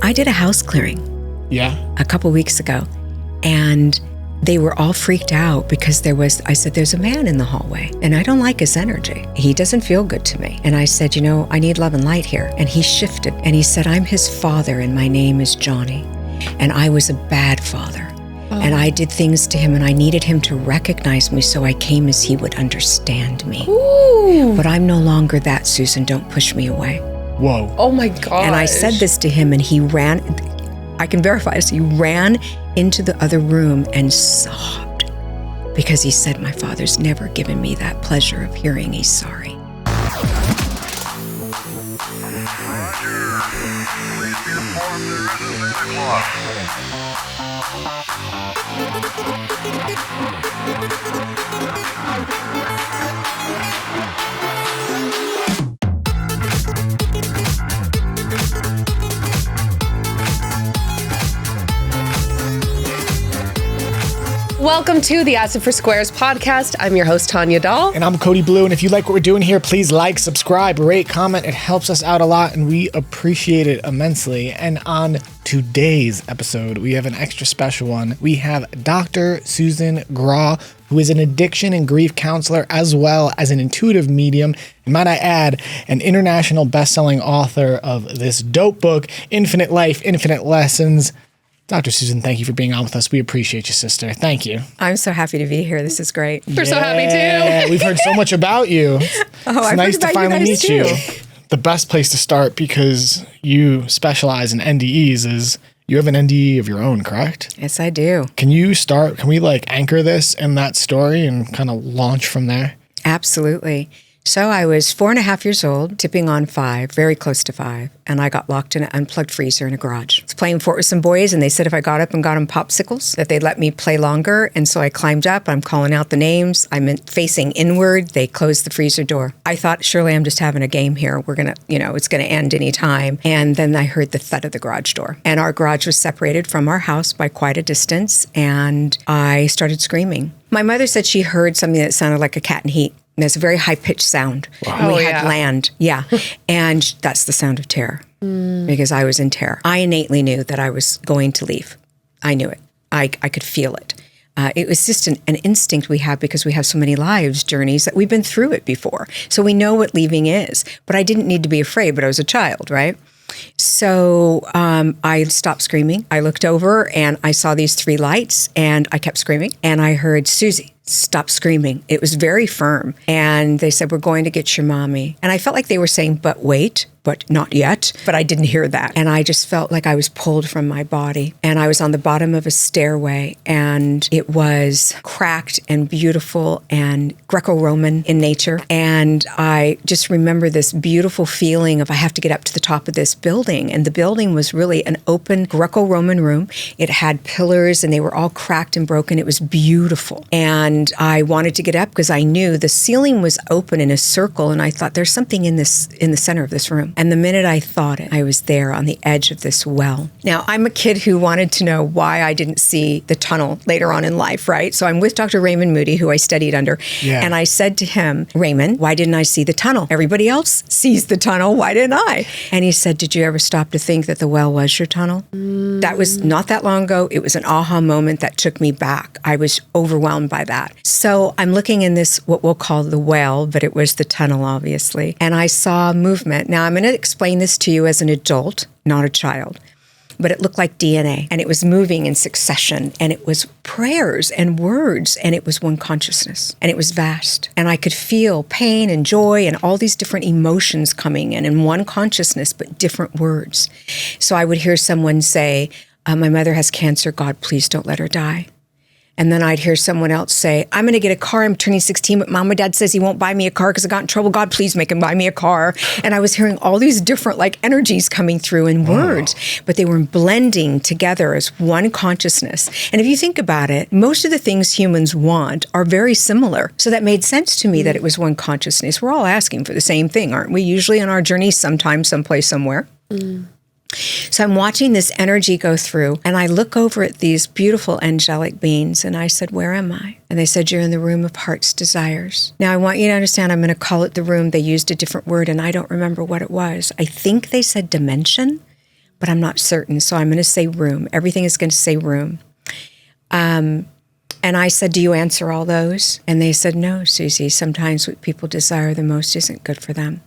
I did a house clearing. Yeah. A couple weeks ago. And they were all freaked out because I said, there's a man in the hallway and I don't like his energy. He doesn't feel good to me. And I said, I need love and light here. And he shifted and he said, I'm his father and my name is Johnny. And I was a bad father. Oh. And I did things to him and I needed him to recognize me, so I came as he would understand me. Ooh. But I'm no longer that, Susan. Don't push me away. Whoa. Oh my God. And I said this to him and he ran. I can verify this. He ran into the other room and sobbed because he said, my father's never given me that pleasure of hearing he's sorry. Welcome to the Acid for Squares podcast. I'm your host, Tanya Dahl. And I'm Cody Blue. And if you like what we're doing here, please like, subscribe, rate, comment. It helps us out a lot and we appreciate it immensely. And on today's episode, we have an extra special one. We have Dr. Susan Grau, who is an addiction and grief counselor as well as an intuitive medium. And might I add, an international best-selling author of this dope book, Infinite Life, Infinite Lessons. Dr. Susan, thank you for being on with us. We appreciate you, sister. Thank you. I'm so happy to be here. This is great. We're so happy too. We've heard so much about you. It's nice to finally meet too. you. The best place to start, because you specialize in NDEs, is you have an NDE of your own, correct? Yes, I do. Can we anchor this in that story and kind of launch from there? Absolutely. So I was 4.5 years old, tipping on 5, very close to 5, and I got locked in an unplugged freezer in a garage. I was playing fort with some boys, and they said if I got up and got them popsicles, that they'd let me play longer. And so I climbed up. I'm calling out the names. I'm facing inward. They closed the freezer door. I thought, surely I'm just having a game here. We're going to, it's going to end any time. And then I heard the thud of the garage door. And our garage was separated from our house by quite a distance, and I started screaming. My mother said she heard something that sounded like a cat in heat. There's a very high-pitched sound. Wow. And we had land. Yeah. And that's the sound of terror because I was in terror. I innately knew that I was going to leave. I knew it. I could feel it. It was just an instinct we have because we have so many lives, journeys, that we've been through it before. So we know what leaving is. But I didn't need to be afraid, but I was a child, right? So I stopped screaming. I looked over and I saw these 3 lights and I kept screaming. And I heard, Susie, stop screaming. It was very firm. And they said, we're going to get your mommy. And I felt like they were saying, but wait, but not yet. But I didn't hear that. And I just felt like I was pulled from my body. And I was on the bottom of a stairway. And it was cracked and beautiful and Greco-Roman in nature. And I just remember this beautiful feeling of I have to get up to the top of this building. And the building was really an open Greco-Roman room. It had pillars and they were all cracked and broken. It was beautiful. And I wanted to get up because I knew the ceiling was open in a circle. And I thought there's something in the center of this room. And the minute I thought it, I was there on the edge of this well. Now, I'm a kid who wanted to know why I didn't see the tunnel later on in life, right? So I'm with Dr. Raymond Moody, who I studied under. Yeah. And I said to him, Raymond, why didn't I see the tunnel? Everybody else sees the tunnel. Why didn't I? And he said, did you ever stop to think that the well was your tunnel? That was not that long ago. It was an aha moment that took me back. I was overwhelmed by that. So I'm looking in this, what we'll call the well, but it was the tunnel, obviously. And I saw movement. Now, I'm going to explain this to you as an adult, not a child. But it looked like DNA, and it was moving in succession, and it was prayers and words, and it was one consciousness, and it was vast. And I could feel pain and joy and all these different emotions coming in one consciousness, but different words. So I would hear someone say, my mother has cancer. God, please don't let her die. And then I'd hear someone else say, I'm going to get a car. I'm turning 16, but mom and dad says he won't buy me a car because I got in trouble. God, please make him buy me a car. And I was hearing all these different energies coming through in words, but they were blending together as one consciousness. And if you think about it, most of the things humans want are very similar. So that made sense to me that it was one consciousness. We're all asking for the same thing, aren't we? Usually on our journey, sometime, someplace, somewhere. So I'm watching this energy go through, and I look over at these beautiful angelic beings, and I said, where am I? And they said, you're in the room of heart's desires. Now, I want you to understand, I'm going to call it the room. They used a different word, and I don't remember what it was. I think they said dimension, but I'm not certain. So I'm going to say room. Everything is going to say room. And I said, do you answer all those? And they said, no, Susie, sometimes what people desire the most isn't good for them.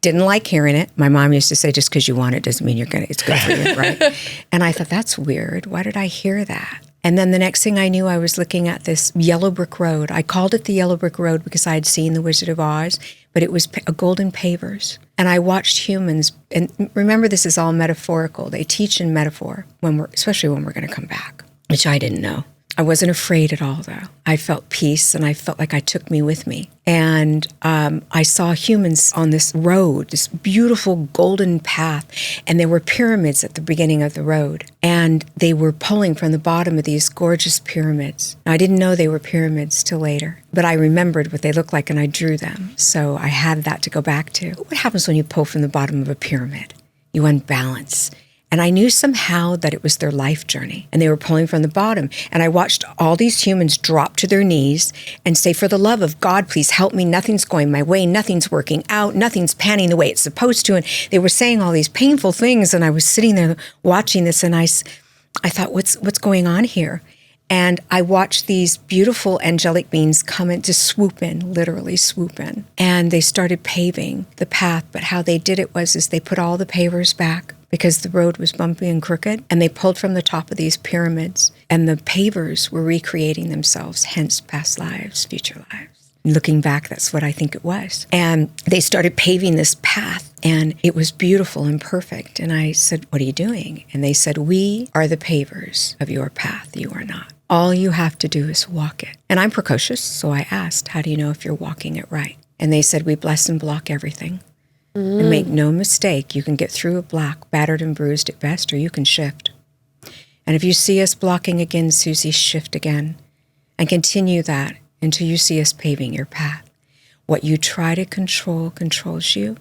Didn't like hearing it. My mom used to say, just because you want it doesn't mean it's good for you, right? And I thought, that's weird. Why did I hear that? And then the next thing I knew, I was looking at this yellow brick road. I called it the yellow brick road because I had seen The Wizard of Oz, but it was a golden pavers. And I watched humans, and remember, this is all metaphorical. They teach in metaphor, especially when we're going to come back, which I didn't know. I wasn't afraid at all, though. I felt peace, and I felt like I took me with me. And I saw humans on this road, this beautiful golden path, and there were pyramids at the beginning of the road. And they were pulling from the bottom of these gorgeous pyramids. Now, I didn't know they were pyramids till later, but I remembered what they looked like, and I drew them. So I had that to go back to. What happens when you pull from the bottom of a pyramid? You unbalance. And I knew somehow that it was their life journey, and they were pulling from the bottom. And I watched all these humans drop to their knees and say, for the love of God, please help me. Nothing's going my way. Nothing's working out. Nothing's panning the way it's supposed to. And they were saying all these painful things. And I was sitting there watching this, and I thought, what's going on here? And I watched these beautiful angelic beings come in to swoop in, literally swoop in. And they started paving the path. But how they did it was they put all the pavers back, because the road was bumpy and crooked, and they pulled from the top of these pyramids, and the pavers were recreating themselves, hence past lives, future lives. Looking back, that's what I think it was. And they started paving this path, and it was beautiful and perfect. And I said, what are you doing? And they said, we are the pavers of your path. You are not. All you have to do is walk it. And I'm precocious, so I asked, how do you know if you're walking it right? And they said, we bless and block everything. And make no mistake, you can get through a block, battered and bruised at best, or you can shift. And if you see us blocking again, Susie, shift again. And continue that until you see us paving your path. What you try to control controls you,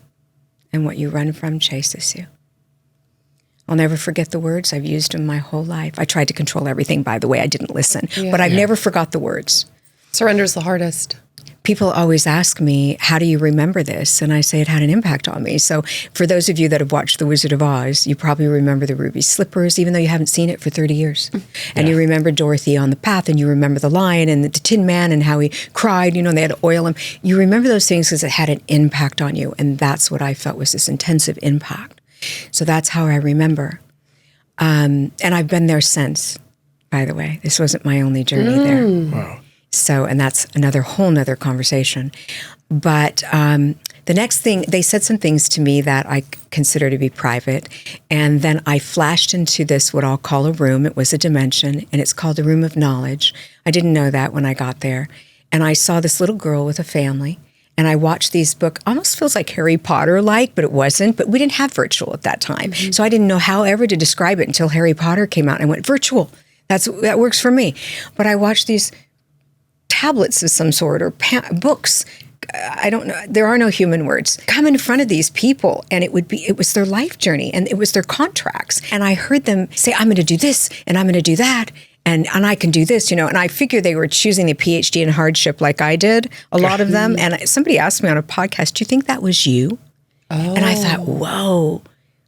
and what you run from chases you. I'll never forget the words. I've used them my whole life. I tried to control everything, by the way. I didn't listen. But I've never forgot the words. Surrender's the hardest. People always ask me, how do you remember this? And I say it had an impact on me. So for those of you that have watched The Wizard of Oz, you probably remember the ruby slippers, even though you haven't seen it for 30 years. And you remember Dorothy on the path, and you remember the lion and the Tin Man and how he cried, and they had to oil him. You remember those things because it had an impact on you. And that's what I felt was this intensive impact. So that's how I remember. And I've been there since, by the way. This wasn't my only journey there. Wow. So, and that's another whole nother conversation. But the next thing, they said some things to me that I consider to be private. And then I flashed into this, what I'll call a room. It was a dimension, and it's called the Room of Knowledge. I didn't know that when I got there. And I saw this little girl with a family. And I watched these books, almost feels like Harry Potter-like, but it wasn't. But we didn't have virtual at that time. So I didn't know how ever to describe it until Harry Potter came out. And I went, virtual. That works for me. But I watched these tablets of some sort, or books. I don't know. There are no human words. Come in front of these people, and it was their life journey, and it was their contracts. And I heard them say, I'm going to do this, and I'm going to do that, and I can do this, And I figured they were choosing the PhD in hardship like I did, a lot of them. And somebody asked me on a podcast, do you think that was you? Oh. And I thought, whoa,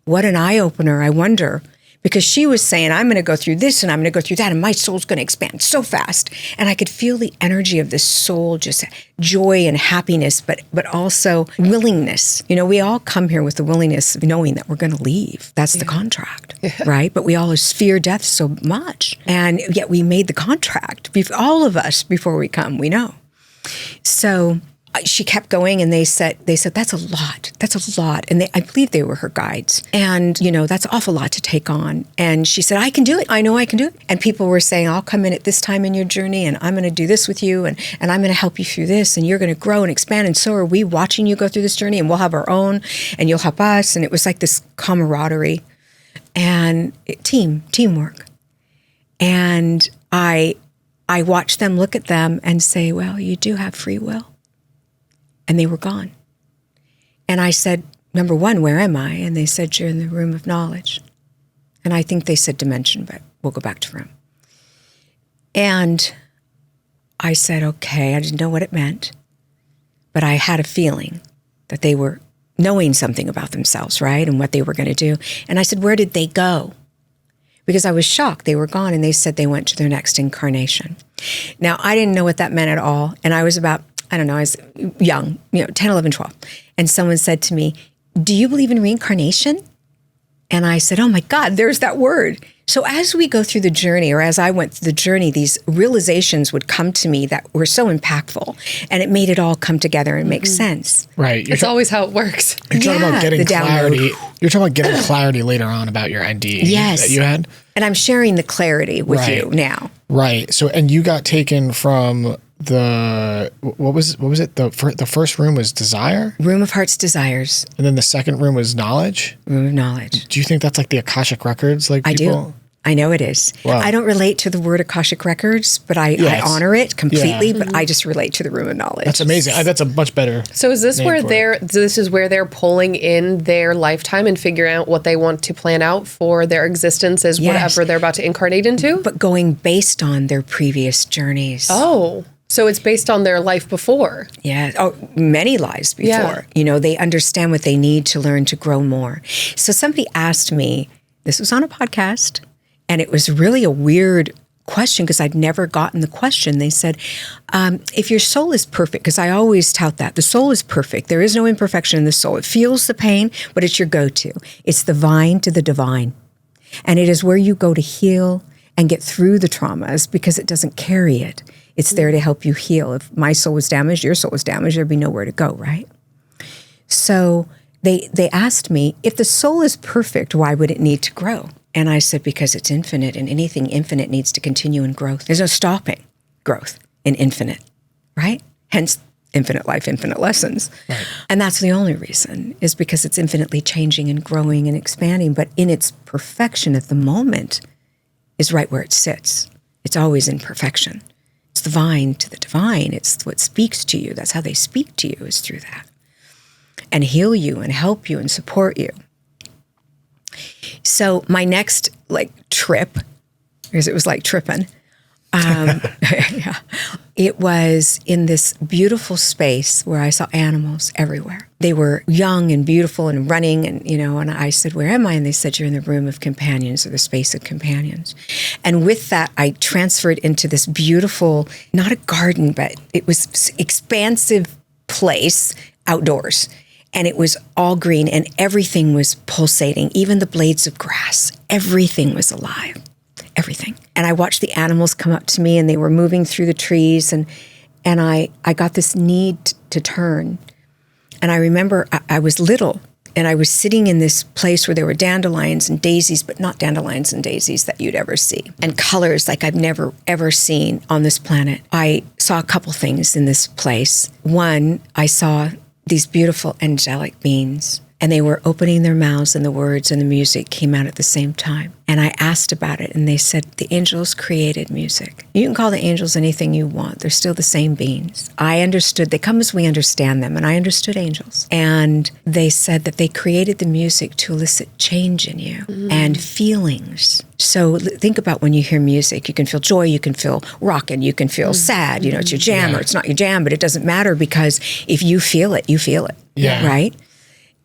what an eye-opener. I wonder. Because she was saying, I'm going to go through this and I'm going to go through that, and my soul's going to expand so fast. And I could feel the energy of this soul, just joy and happiness, but also willingness. We all come here with the willingness of knowing that we're going to leave. That's the contract, right? But we all fear death so much. And yet we made the contract, all of us, before we come, we know. So she kept going, and they said, that's a lot. That's a lot. And I believe they were her guides. And, that's an awful lot to take on. And she said, I can do it. I know I can do it. And people were saying, I'll come in at this time in your journey, and I'm going to do this with you, and I'm going to help you through this, and you're going to grow and expand. And so are we, watching you go through this journey, and we'll have our own, and you'll help us. And it was like this camaraderie and teamwork. And I watched them look at them and say, well, you do have free will. And they were gone. And I said, number one, where am I? And they said, you're in the room of knowledge. And I think they said dimension, but we'll go back to room. And I said, okay, I didn't know what it meant, but I had a feeling that they were knowing something about themselves, right? And what they were going to do. And I said, where did they go? Because I was shocked. They were gone, and they said they went to their next incarnation. Now, I didn't know what that meant at all. And I was about, I don't know, I was young, 10, 11, 12. And someone said to me, do you believe in reincarnation? And I said, oh my God, there's that word. So as we go through the journey, or as I went through the journey, these realizations would come to me that were so impactful, and it made it all come together and make sense. Right. It's always how it works. You're talking about getting clarity. Download. You're talking about getting clarity later on about your NDE that you had. And I'm sharing the clarity with you now. Right. So, and you got taken from what was it? The first room was desire? Room of Heart's Desires. And then the second room was knowledge? Room of Knowledge. Do you think that's like the Akashic Records? Like I people? do. I know it is. Wow. I don't relate to the word Akashic Records, but I honor it completely, but I just relate to the Room of Knowledge. That's amazing. That's a much better. So is this where they're pulling in their lifetime and figuring out what they want to plan out for their existence as whatever they're about to incarnate into? But going based on their previous journeys. Oh, so it's based on their life before. Yeah. Oh, many lives before. Yeah. They understand what they need to learn to grow more. So somebody asked me, this was on a podcast, and it was really a weird question because I'd never gotten the question. They said, if your soul is perfect, because I always tout that, the soul is perfect. There is no imperfection in the soul. It feels the pain, but it's your go-to. It's the vine to the divine. And it is where you go to heal and get through the traumas because it doesn't carry it. It's there to help you heal. If my soul was damaged, your soul was damaged, there'd be nowhere to go, right? So they asked me, if the soul is perfect, why would it need to grow? And I said, because it's infinite, and anything infinite needs to continue in growth. There's no stopping growth in infinite, right? Hence, infinite life, infinite lessons. Right. And that's the only reason, is because it's infinitely changing and growing and expanding, but in its perfection at the moment is right where it sits. It's always in perfection. It's the vine to the divine. It's what speaks to you. That's how they speak to you, is through that. And heal you and help you and support you. So my next trip, because it was like tripping, it was in this beautiful space where I saw animals everywhere. They were young and beautiful and running, and and I said, where am I? And they said, you're in the room of companions, or the space of companions. And with that, I transferred into this beautiful, not a garden, but it was expansive place outdoors. And it was all green, and everything was pulsating, even the blades of grass. Everything was alive, everything. And I watched the animals come up to me, and they were moving through the trees, and I got this need to turn. And I remember I was little, and I was sitting in this place where there were dandelions and daisies, but not dandelions and daisies that you'd ever see, and colors like I've never, ever seen on this planet. I saw a couple things in this place. One, I saw these beautiful angelic beings, and they were opening their mouths, and the words and the music came out at the same time. And I asked about it, and they said, the angels created music. You can call the angels anything you want. They're still the same beings. I understood. They come as we understand them, and I understood angels. And they said that they created the music to elicit change in you and feelings. So think about when you hear music, you can feel joy, you can feel rockin', you can feel sad, it's your jam or it's not your jam, but it doesn't matter, because if you feel it, you feel it, right?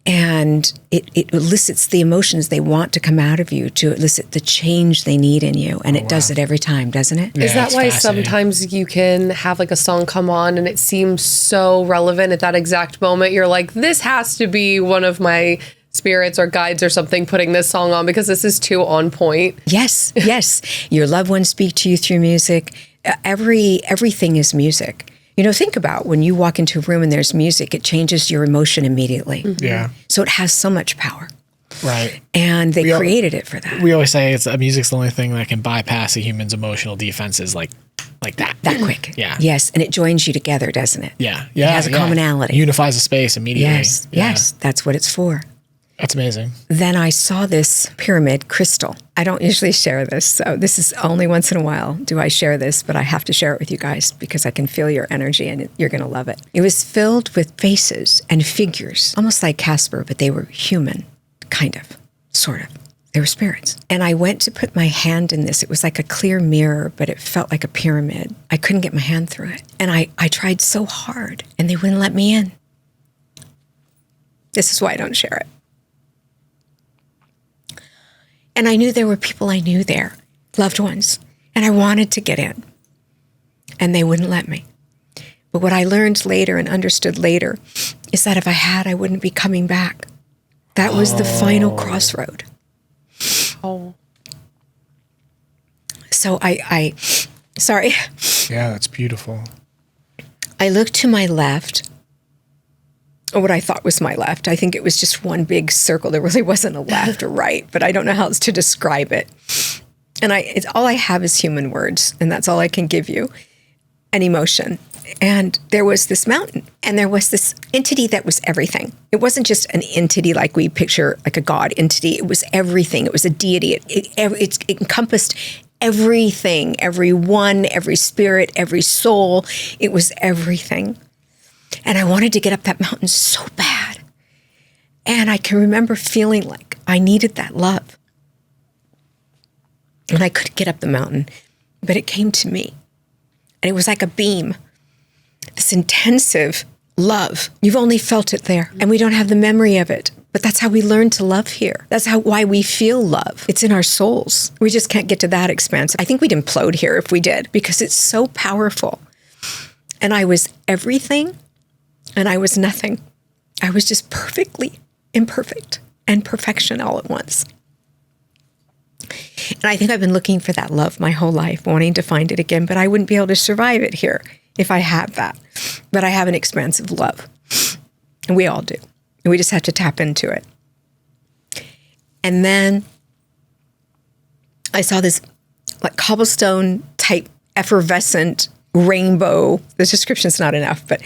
And it elicits the emotions they want to come out of you, to elicit the change they need in you. And it does it every time, doesn't it? Yeah, is that why sometimes you can have a song come on and it seems so relevant at that exact moment? You're like, this has to be one of my spirits or guides or something putting this song on, because this is too on point. Yes, yes. Your loved ones speak to you through music. Everything is music. Think about when you walk into a room and there's music, it changes your emotion immediately. Mm-hmm. Yeah. So it has so much power. Right. And they created it for that. We always say music's the only thing that can bypass a human's emotional defenses like that. That quick. Yeah. Yes. And it joins you together, doesn't it? Yeah. Yeah. It has a commonality. Unifies a space immediately. Yes. Yeah. Yes. That's what it's for. That's amazing. Then I saw this pyramid crystal. I don't usually share this, so this is only once in a while do I share this, but I have to share it with you guys because I can feel your energy and you're going to love it. It was filled with faces and figures, almost like Casper, but they were human, kind of, sort of. They were spirits. And I went to put my hand in this. It was like a clear mirror, but it felt like a pyramid. I couldn't get my hand through it. And I tried so hard, and they wouldn't let me in. This is why I don't share it. And I knew there were people I knew there, loved ones, and I wanted to get in. And they wouldn't let me. But what I learned later and understood later is that if I had, I wouldn't be coming back. That was the final crossroad. Oh. So sorry. Yeah, that's beautiful. I looked to my left, or what I thought was my left. I think it was just one big circle. There really wasn't a left or right, but I don't know how else to describe it. And it's all I have is human words, and that's all I can give you, an emotion. And there was this mountain, and there was this entity that was everything. It wasn't just an entity like we picture, like a God entity. It was everything. It was a deity. It encompassed everything, everyone, every spirit, every soul. It was everything. And I wanted to get up that mountain so bad. And I can remember feeling like I needed that love. And I couldn't get up the mountain, but it came to me. And it was like a beam. This intensive love. You've only felt it there, and we don't have the memory of it. But that's how we learn to love here. That's why we feel love. It's in our souls. We just can't get to that expanse. I think we'd implode here if we did, because it's so powerful. And I was everything, and I was nothing. I was just perfectly imperfect and perfection all at once. And I think I've been looking for that love my whole life, wanting to find it again, but I wouldn't be able to survive it here if I had that. But I have an expansive love, and we all do. And we just have to tap into it. And then I saw this like cobblestone type effervescent rainbow. The description's not enough, but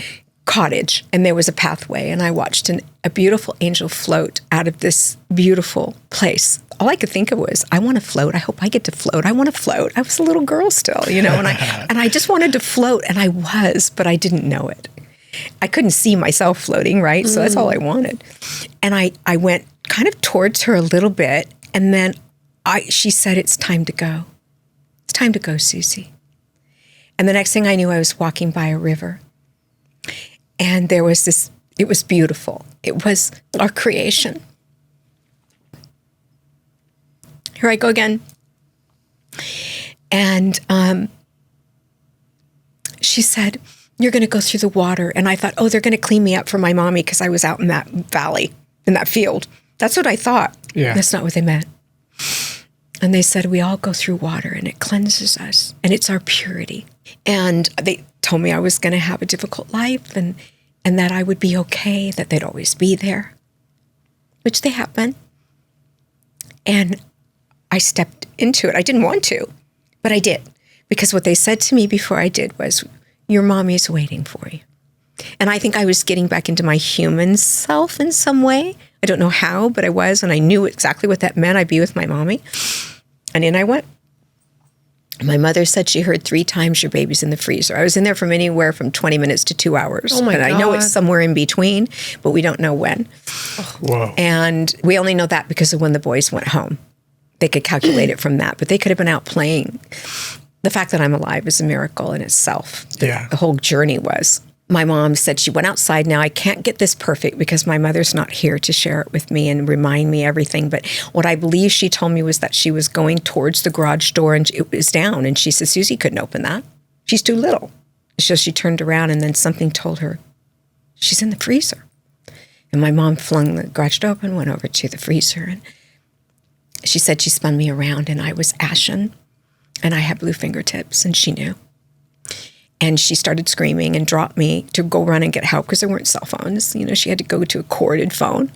cottage. And there was a pathway, and I watched a beautiful angel float out of this beautiful place. All I could think of was, I want to float. I hope I get to float. I want to float. I was a little girl still, and I just wanted to float, and I was, but I didn't know it. I couldn't see myself floating, right? So that's all I wanted. And I went kind of towards her a little bit, and then she said, "It's time to go. It's time to go, Susie." And the next thing I knew, I was walking by a river. And there was this, it was beautiful. It was our creation. Here I go again. And she said, "You're going to go through the water." And I thought, oh, they're going to clean me up for my mommy because I was out in that valley, in that field. That's what I thought. Yeah. That's not what they meant. And they said, we all go through water and it cleanses us and it's our purity. And they told me I was going to have a difficult life and that I would be okay, that they'd always be there, which they have been. And I stepped into it. I didn't want to, but I did. Because what they said to me before I did was, your mommy's waiting for you. And I think I was getting back into my human self in some way. I don't know how, but I was, and I knew exactly what that meant. I'd be with my mommy. And in I went. My mother said she heard 3 times, your baby's in the freezer. I was in there from anywhere from 20 minutes to 2 hours. Oh my God. I know it's somewhere in between, but we don't know when. Whoa. And we only know that because of when the boys went home. They could calculate it from that, but they could have been out playing. The fact that I'm alive is a miracle in itself. Yeah. The whole journey was. My mom said she went outside. Now, I can't get this perfect because my mother's not here to share it with me and remind me everything. But what I believe she told me was that she was going towards the garage door and it was down. And she said, Susie couldn't open that. She's too little. So she turned around and then something told her, she's in the freezer. And my mom flung the garage door open, went over to the freezer. And she said she spun me around and I was ashen. And I had blue fingertips, and she knew. And she started screaming and dropped me to go run and get help because there weren't cell phones. You know, she had to go to a corded phone.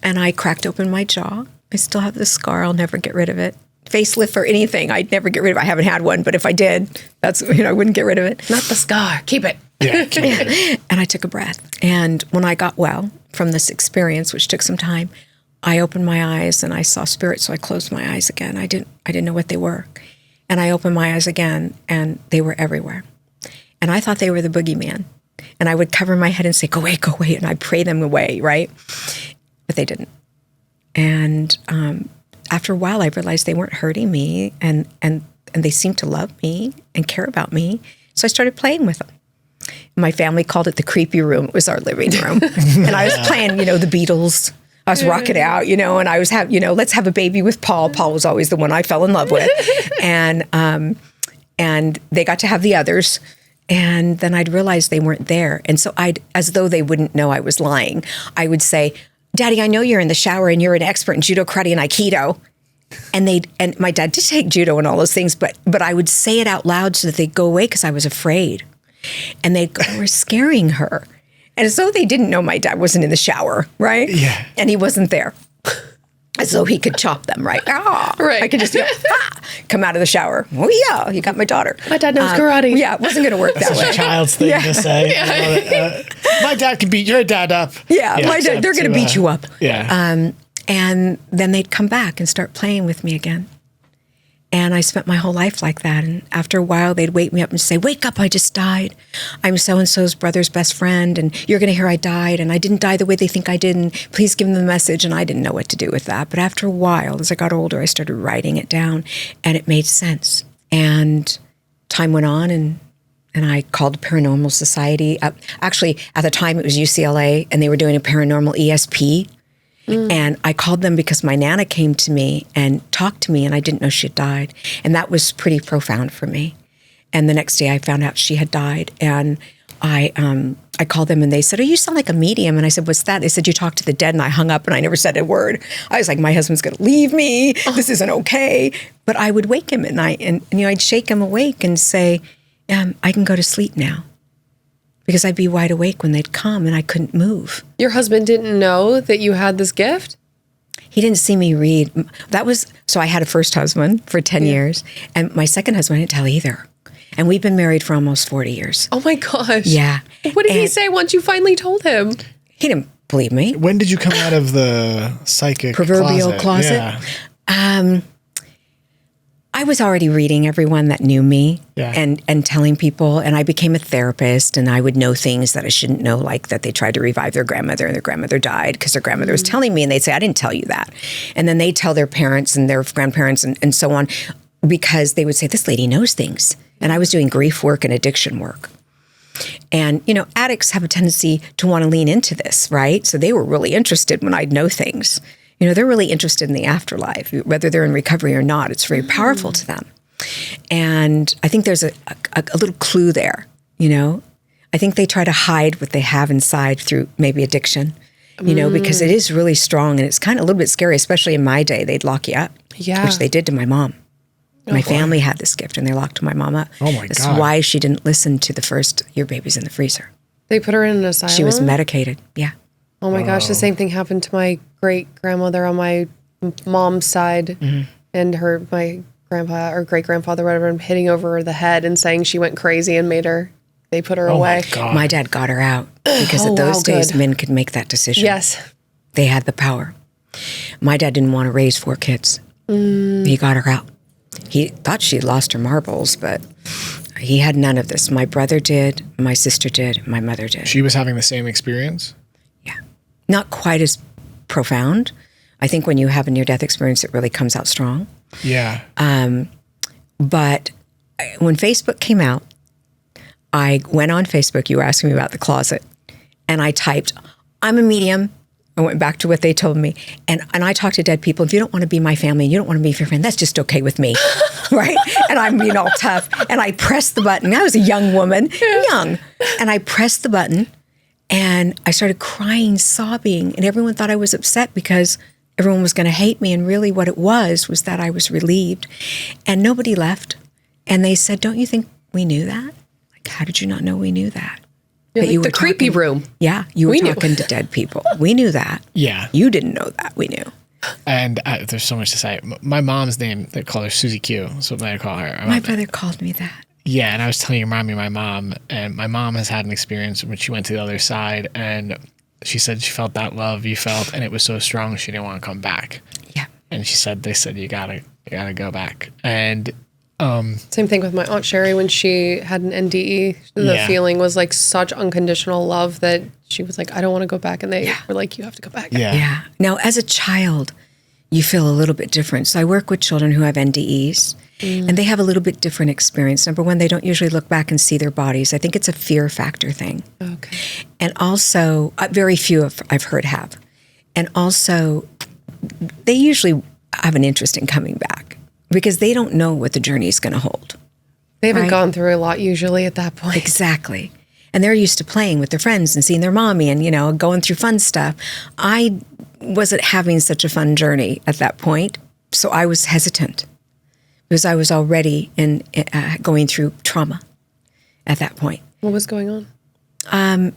And I cracked open my jaw. I still have the scar. I'll never get rid of it. Facelift or anything, I'd never get rid of it. I haven't had one, but if I did, I wouldn't get rid of it. Not the scar. Keep it. Yeah, keep it. And I took a breath. And when I got well from this experience, which took some time, I opened my eyes and I saw spirit, so I closed my eyes again. I didn't know what they were. And I opened my eyes again, and they were everywhere. And I thought they were the boogeyman. And I would cover my head and say, go away, and I'd pray them away, right? But they didn't. And after a while, I realized they weren't hurting me, and they seemed to love me and care about me. So I started playing with them. My family called it the creepy room. It was our living room. And I was playing, the Beatles. I was rocking out, and I was let's have a baby with Paul. Paul was always the one I fell in love with. And they got to have the others. And then I'd realize they weren't there. And so as though they wouldn't know I was lying, I would say, Daddy, I know you're in the shower and you're an expert in judo, karate, and aikido. And my dad did take judo and all those things, but I would say it out loud so that they'd go away because I was afraid. And they'd go, we're scaring her. And as though they didn't know my dad wasn't in the shower, right? Yeah. And he wasn't there. As though he could chop them, right? Right. I could just come out of the shower. Oh, yeah, you got my daughter. My dad knows karate. Yeah, it wasn't going to work that way. It's a child's thing to say. My dad can beat your dad up. Yeah, my dad, they're going to beat you up. Yeah. And then they'd come back and start playing with me again. And I spent my whole life like that. And after a while, they'd wake me up and say, wake up, I just died. I'm so-and-so's brother's best friend, and you're going to hear I died, and I didn't die the way they think I did, and please give them the message. And I didn't know what to do with that. But after a while, as I got older, I started writing it down, and it made sense. And time went on, and I called the Paranormal Society. Actually, at the time, it was UCLA, and they were doing a paranormal ESP. And I called them because my Nana came to me and talked to me, and I didn't know she had died. And that was pretty profound for me. And the next day I found out she had died. And I called them and they said, oh, you sound like a medium. And I said, what's that? They said, you talk to the dead. And I hung up and I never said a word. I was like, my husband's going to leave me. This isn't okay. But I would wake him at night and I'd shake him awake and say, I can go to sleep now. Because I'd be wide awake when they'd come and I couldn't move. Your husband didn't know that you had this gift? He didn't see me read. So I had a first husband for 10 years, and my second husband I didn't tell either. And we've been married for almost 40 years. Oh my gosh. Yeah. What did he say once you finally told him? He didn't believe me. When did you come out of the psychic proverbial closet? Yeah. I was already reading everyone that knew me Yeah. and telling people, and I became a therapist, and I would know things that I shouldn't know, like that they tried to revive their grandmother and their grandmother died because their grandmother was telling me, and they'd say, I didn't tell you that. And then they'd tell their parents and their grandparents and so on, because they would say, this lady knows things. And I was doing grief work and addiction work. And, addicts have a tendency to want to lean into this, right? So they were really interested when I'd know things. They're really interested in the afterlife, whether they're in recovery or not. It's very powerful to them. And I think there's a little clue there, I think they try to hide what they have inside through maybe addiction, because it is really strong and it's kind of a little bit scary, especially in my day. They'd lock you up, which they did to my mom. My family had this gift and they locked my mom up. Oh my God. That's why she didn't listen to the first, your baby's in the freezer. They put her in an asylum? She was medicated, yeah. Oh my gosh, the same thing happened to my great-grandmother on my mom's side, and my grandpa or great-grandfather, whatever, hitting over the head and saying she went crazy and they put her away. My God. My dad got her out because at those days, men could make that decision. Yes. They had the power. My dad didn't want to raise 4 kids. He got her out. He thought she had lost her marbles, but he had none of this. My brother did, my sister did, my mother did. She was having the same experience? Yeah. Not quite as profound. I think when you have a near-death experience, it really comes out strong. Yeah. But when Facebook came out, I went on Facebook. You were asking me about the closet. And I typed, I'm a medium. I went back to what they told me. And I talk to dead people. If you don't want to be my family and you don't want to be your friend, that's just okay with me. Right? And I'm being all tough. And I pressed the button. I was a young woman, young. And I pressed the button. And I started crying, sobbing, and everyone thought I was upset because everyone was going to hate me. And really what it was that I was relieved. And nobody left. And they said, don't you think we knew that? Like, how did you not know we knew that? You're That like you the were creepy talking- room. Yeah, you were We knew. talking to dead people. We knew that. Yeah. You didn't know that. We knew. And there's so much to say. My mom's name, they call her Susie Q. That's what they call her. My brother called me that. Yeah, and I was telling you, remind me of my mom. And my mom has had an experience when she went to the other side, and she said she felt that love you felt, and it was so strong she didn't want to come back. Yeah. And they said you gotta go back. And Same thing with my Aunt Sherry when she had an NDE. The feeling was like such unconditional love that she was like, I don't want to go back. And they were like, you have to go back. yeah. Yeah. Now, as a child, you feel a little bit different. So I work with children who have NDEs, and they have a little bit different experience. Number one, they don't usually look back and see their bodies. I think it's a fear factor thing. Okay. And also, very few I've heard have. And also, they usually have an interest in coming back because they don't know what the journey is going to hold. They haven't gone through a lot usually at that point. Exactly. And they're used to playing with their friends and seeing their mommy and, going through fun stuff. I wasn't having such a fun journey at that point, so I was hesitant because I was already going through trauma at that point. What was going on?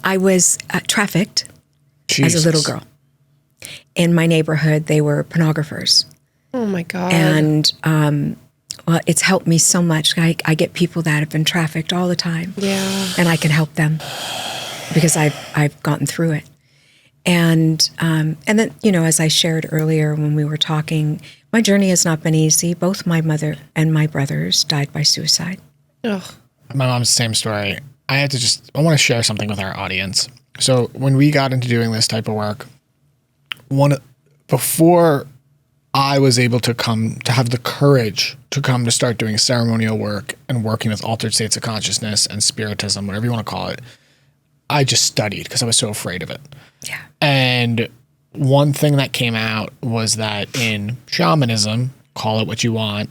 I was trafficked Jesus. as a little girl. In my neighborhood, they were pornographers. Oh my God. And well, it's helped me so much. I get people that have been trafficked all the time. Yeah. And I can help them because I've gotten through it. And then, as I shared earlier when we were talking, my journey has not been easy. Both my mother and my brothers died by suicide. Ugh. My mom's the same story. I want to share something with our audience. So when we got into doing this type of work, before I was able to have the courage to start doing ceremonial work and working with altered states of consciousness and spiritism, whatever you want to call it, I just studied because I was so afraid of it. Yeah. And one thing that came out was that in shamanism, call it what you want,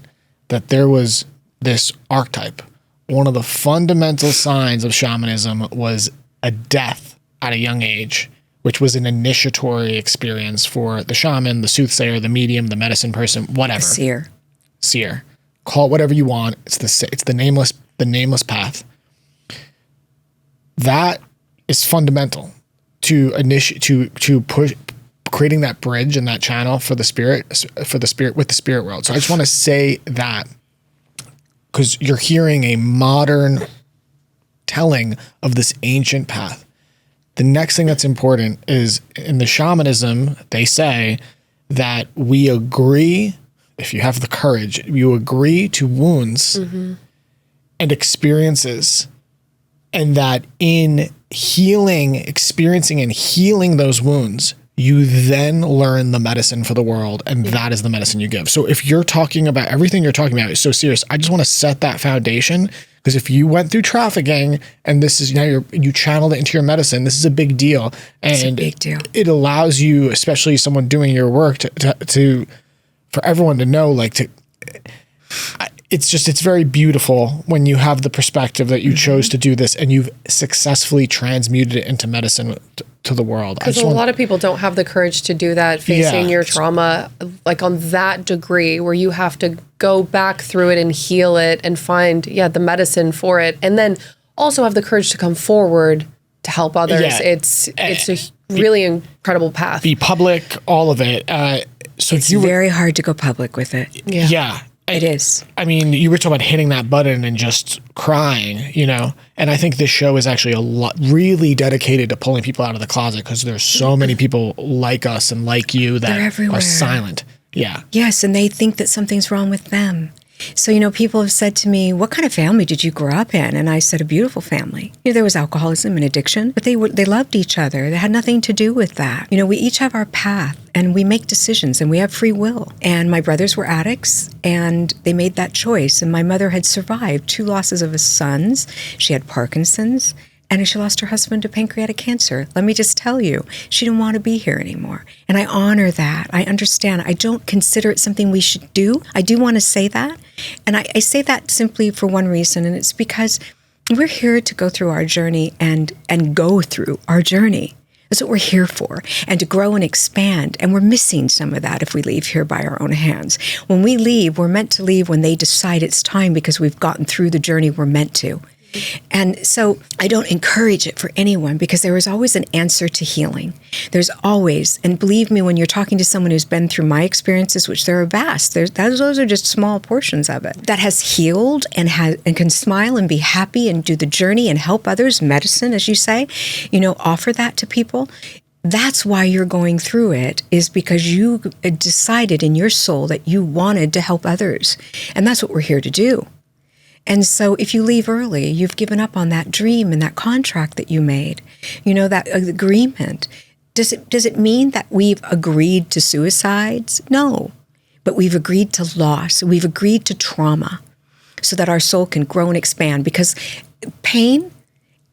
that there was this archetype. One of the fundamental signs of shamanism was a death at a young age, which was an initiatory experience for the shaman, the soothsayer, the medium, the medicine person, whatever. Seer. Call it whatever you want. It's the nameless path. That is fundamental to push creating that bridge and that channel for the spirit with the spirit world. So I just want to say that because you're hearing a modern telling of this ancient path. The next thing that's important is in the shamanism, they say that we agree, if you have the courage, you agree to wounds and experiences, and that in experiencing and healing those wounds, you then learn the medicine for the world, and that is the medicine you give. So if you're talking about everything you're talking about is so serious, I just want to set that foundation. Because if you went through trafficking and this is now you channeled it into your medicine, this is a big deal. And it's a big deal. It allows you, especially someone doing your work, to for everyone to know, it's very beautiful when you have the perspective that you chose to do this and you've successfully transmuted it into medicine to the world. Because a lot of people don't have the courage to do that, facing your trauma, on that degree where you have to go back through it and heal it and find, the medicine for it. And then also have the courage to come forward to help others. Yeah. It's a really incredible path. Be public, all of it. So it's very hard to go public with it. Yeah. It is. I mean, you were talking about hitting that button and just crying, and I think this show is actually really dedicated to pulling people out of the closet because there's so many people like us and like you that are silent. Yeah. Yes, and they think that something's wrong with them. So, people have said to me, what kind of family did you grow up in? And I said, a beautiful family. There was alcoholism and addiction, but they loved each other. They had nothing to do with that. We each have our path and we make decisions and we have free will. And my brothers were addicts and they made that choice. And my mother had survived 2 losses of his sons. She had Parkinson's. And she lost her husband to pancreatic cancer. Let me just tell you, she didn't want to be here anymore. And I honor that. I understand. I don't consider it something we should do. I do want to say that. And I say that simply for one reason, and it's because we're here to go through our journey and go through our journey. That's what we're here for, and to grow and expand. And we're missing some of that if we leave here by our own hands. When we leave, we're meant to leave when they decide it's time because we've gotten through the journey we're meant to. And so I don't encourage it for anyone because there is always an answer to healing. There's always, and believe me, when you're talking to someone who's been through my experiences, which there are vast, those are just small portions of it, that has healed and can smile and be happy and do the journey and help others, medicine, as you say, offer that to people. That's why you're going through it, is because you decided in your soul that you wanted to help others. And that's what we're here to do. And so if you leave early, you've given up on that dream and that contract that you made, that agreement. Does it mean that we've agreed to suicides? No. But we've agreed to loss. We've agreed to trauma so that our soul can grow and expand, because pain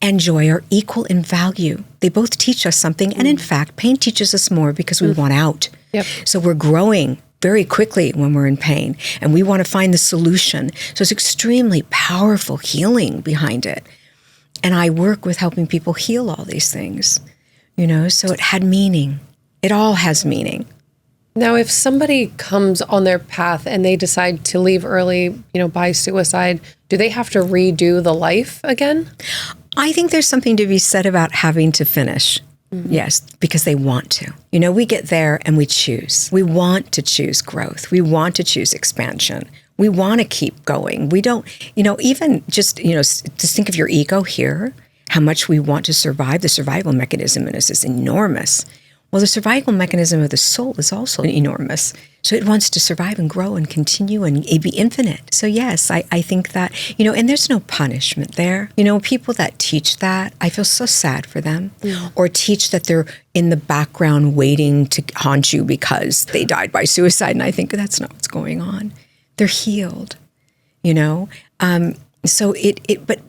and joy are equal in value. They both teach us something. And in fact, pain teaches us more because we want out. Yep. So we're growing very quickly when we're in pain, and we want to find the solution. So it's extremely powerful healing behind it. And I work with helping people heal all these things, so it had meaning. It all has meaning. Now, if somebody comes on their path and they decide to leave early, by suicide, do they have to redo the life again? I think there's something to be said about having to finish. Mm-hmm. Yes, because they want to. We get there and we choose. We want to choose growth. We want to choose expansion. We want to keep going. We don't, even just think of your ego here, how much we want to survive. The survival mechanism in us is enormous. Well, the survival mechanism of the soul is also enormous. So it wants to survive and grow and continue and be infinite. So yes, I think that, and there's no punishment there. People that teach that, I feel so sad for them. Yeah. Or teach that they're in the background waiting to haunt you because they died by suicide. And I think that's not what's going on. They're healed, So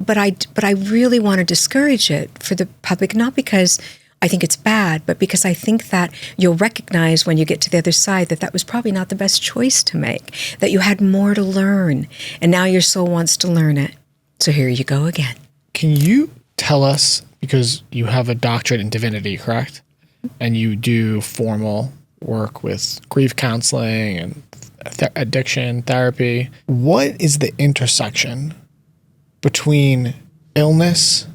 but I really want to discourage it for the public, not because I think it's bad, but because I think that you'll recognize when you get to the other side that was probably not the best choice to make, that you had more to learn, and now your soul wants to learn it. So here you go again. Can you tell us, because you have a doctorate in divinity, correct? And you do formal work with grief counseling and addiction therapy. What is the intersection between illness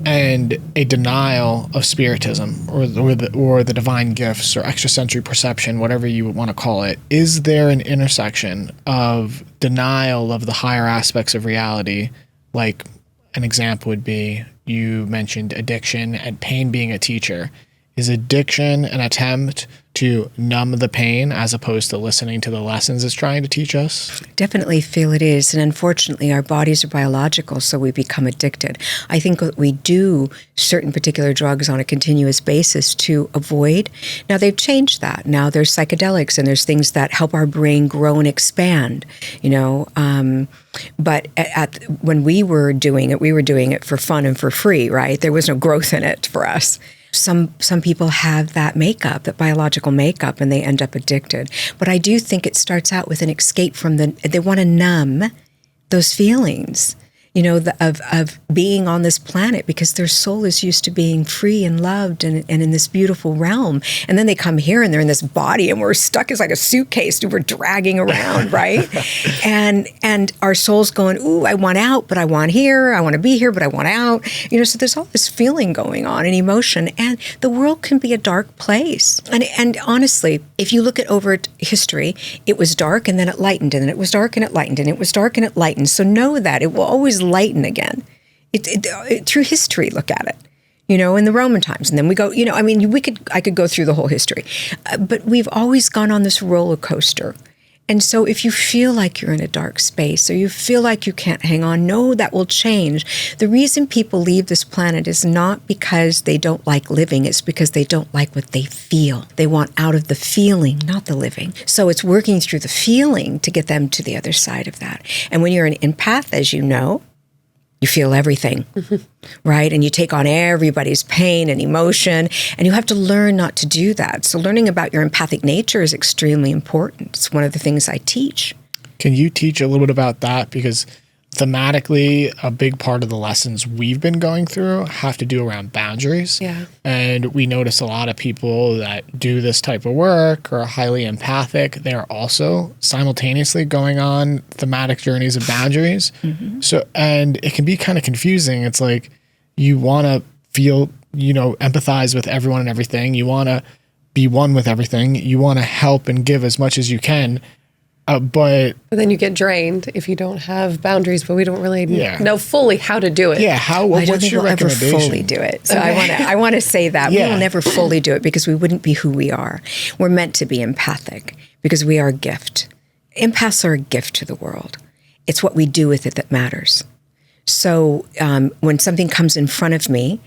and a denial of spiritism or the divine gifts or extrasensory perception, whatever you want to call it? Is there an intersection of denial of the higher aspects of reality? Like an example would be, you mentioned addiction and pain being a teacher. Is addiction an attempt to numb the pain as opposed to listening to the lessons it's trying to teach us? Definitely feel it is. And unfortunately, our bodies are biological, so we become addicted. I think that we do certain particular drugs on a continuous basis to avoid. Now, they've changed that. Now there's psychedelics and there's things that help our brain grow and expand, But when we were doing it for fun and for free, right? There was no growth in it for us. Some people have that makeup, that biological makeup, and they end up addicted. But I do think it starts out with an escape from they want to numb those feelings, of being on this planet, because their soul is used to being free and loved and in this beautiful realm. And then they come here and they're in this body and we're stuck as like a suitcase we're dragging around, right? and our soul's going, ooh, I want out, but I want here. I want to be here, but I want out. So there's all this feeling going on and emotion, and the world can be a dark place. And honestly, if you look at over history, it was dark and then it lightened, and then it was dark and it lightened, and it was dark and it lightened. So know that it will always lighten again. Through history, look at it, in the Roman times. And then we go, I could go through the whole history. But we've always gone on this roller coaster. And so if you feel like you're in a dark space or you feel like you can't hang on, no, that will change. The reason people leave this planet is not because they don't like living. It's because they don't like what they feel. They want out of the feeling, not the living. So it's working through the feeling to get them to the other side of that. And when you're an empath, as you know, you feel everything, right? And you take on everybody's pain and emotion, and you have to learn not to do that. So learning about your empathic nature is extremely important. It's one of the things I teach. Can you teach a little bit about that? Because thematically, a big part of the lessons we've been going through have to do around boundaries. Yeah. And we notice a lot of people that do this type of work or are highly empathic, they're also simultaneously going on thematic journeys of boundaries. Mm-hmm. So, and it can be kind of confusing. It's like you want to feel, empathize with everyone and everything. You want to be one with everything. You want to help and give as much as you can. But then you get drained if you don't have boundaries, but we don't really know fully how to do it. Yeah, what's your recommendation? Ever fully do it. So okay. I want to say that. Yeah. We will never fully do it because we wouldn't be who we are. We're meant to be empathic because we are a gift. Empaths are a gift to the world. It's what we do with it that matters. So when something comes in front of me,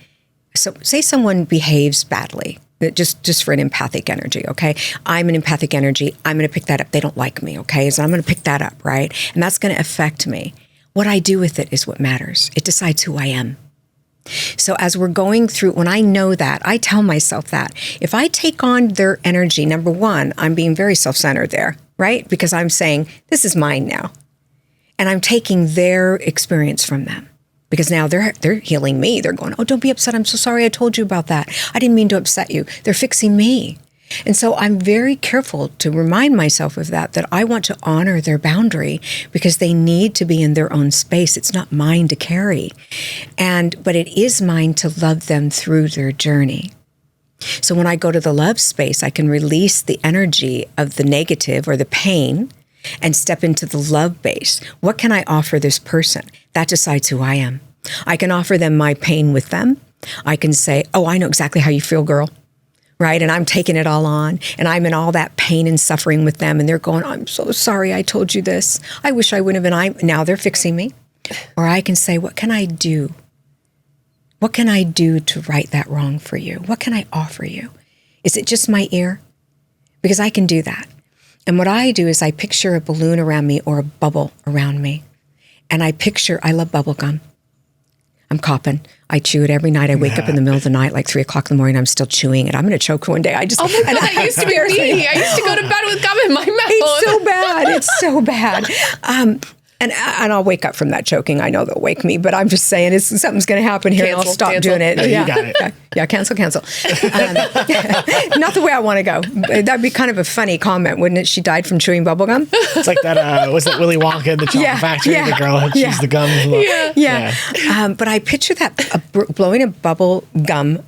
so say someone behaves badly, just for an empathic energy, okay? I'm an empathic energy. I'm going to pick that up. They don't like me, okay? So I'm going to pick that up, right? And that's going to affect me. What I do with it is what matters. It decides who I am. So as we're going through, when I know that, I tell myself that. If I take on their energy, number one, I'm being very self-centered there, right? Because I'm saying, this is mine now. And I'm taking their experience from them. Because now they're healing me. They're going, oh, don't be upset. I'm so sorry I told you about that. I didn't mean to upset you. They're fixing me. And so I'm very careful to remind myself of that I want to honor their boundary because they need to be in their own space. It's not mine to carry. But it is mine to love them through their journey. So when I go to the love space, I can release the energy of the negative or the pain and step into the love base. What can I offer this person? That decides who I am. I can offer them my pain with them. I can say, oh, I know exactly how you feel, girl. Right? And I'm taking it all on. And I'm in all that pain and suffering with them. And they're going, I'm so sorry I told you this. I wish I wouldn't have been. Now they're fixing me. Or I can say, what can I do? What can I do to right that wrong for you? What can I offer you? Is it just my ear? Because I can do that. And what I do is I picture a balloon around me or a bubble around me. And I love bubble gum. I'm coughing. I chew it every night. I wake up in the middle of the night, like 3 o'clock in the morning. I'm still chewing it. I'm going to choke one day. Oh my God, that used to be me. I used to go to bed with gum in my mouth. It's so bad. It's so bad. And I'll wake up from that choking. I know they'll wake me, but I'm just saying something's going to happen here and I'll stop doing it. No, you got it. Yeah, cancel. Not the way I want to go. That'd be kind of a funny comment, wouldn't it? She died from chewing bubble gum. It's like that, was that Willy Wonka in the chocolate factory? The girl had chews the gum. But I picture that blowing a bubble gum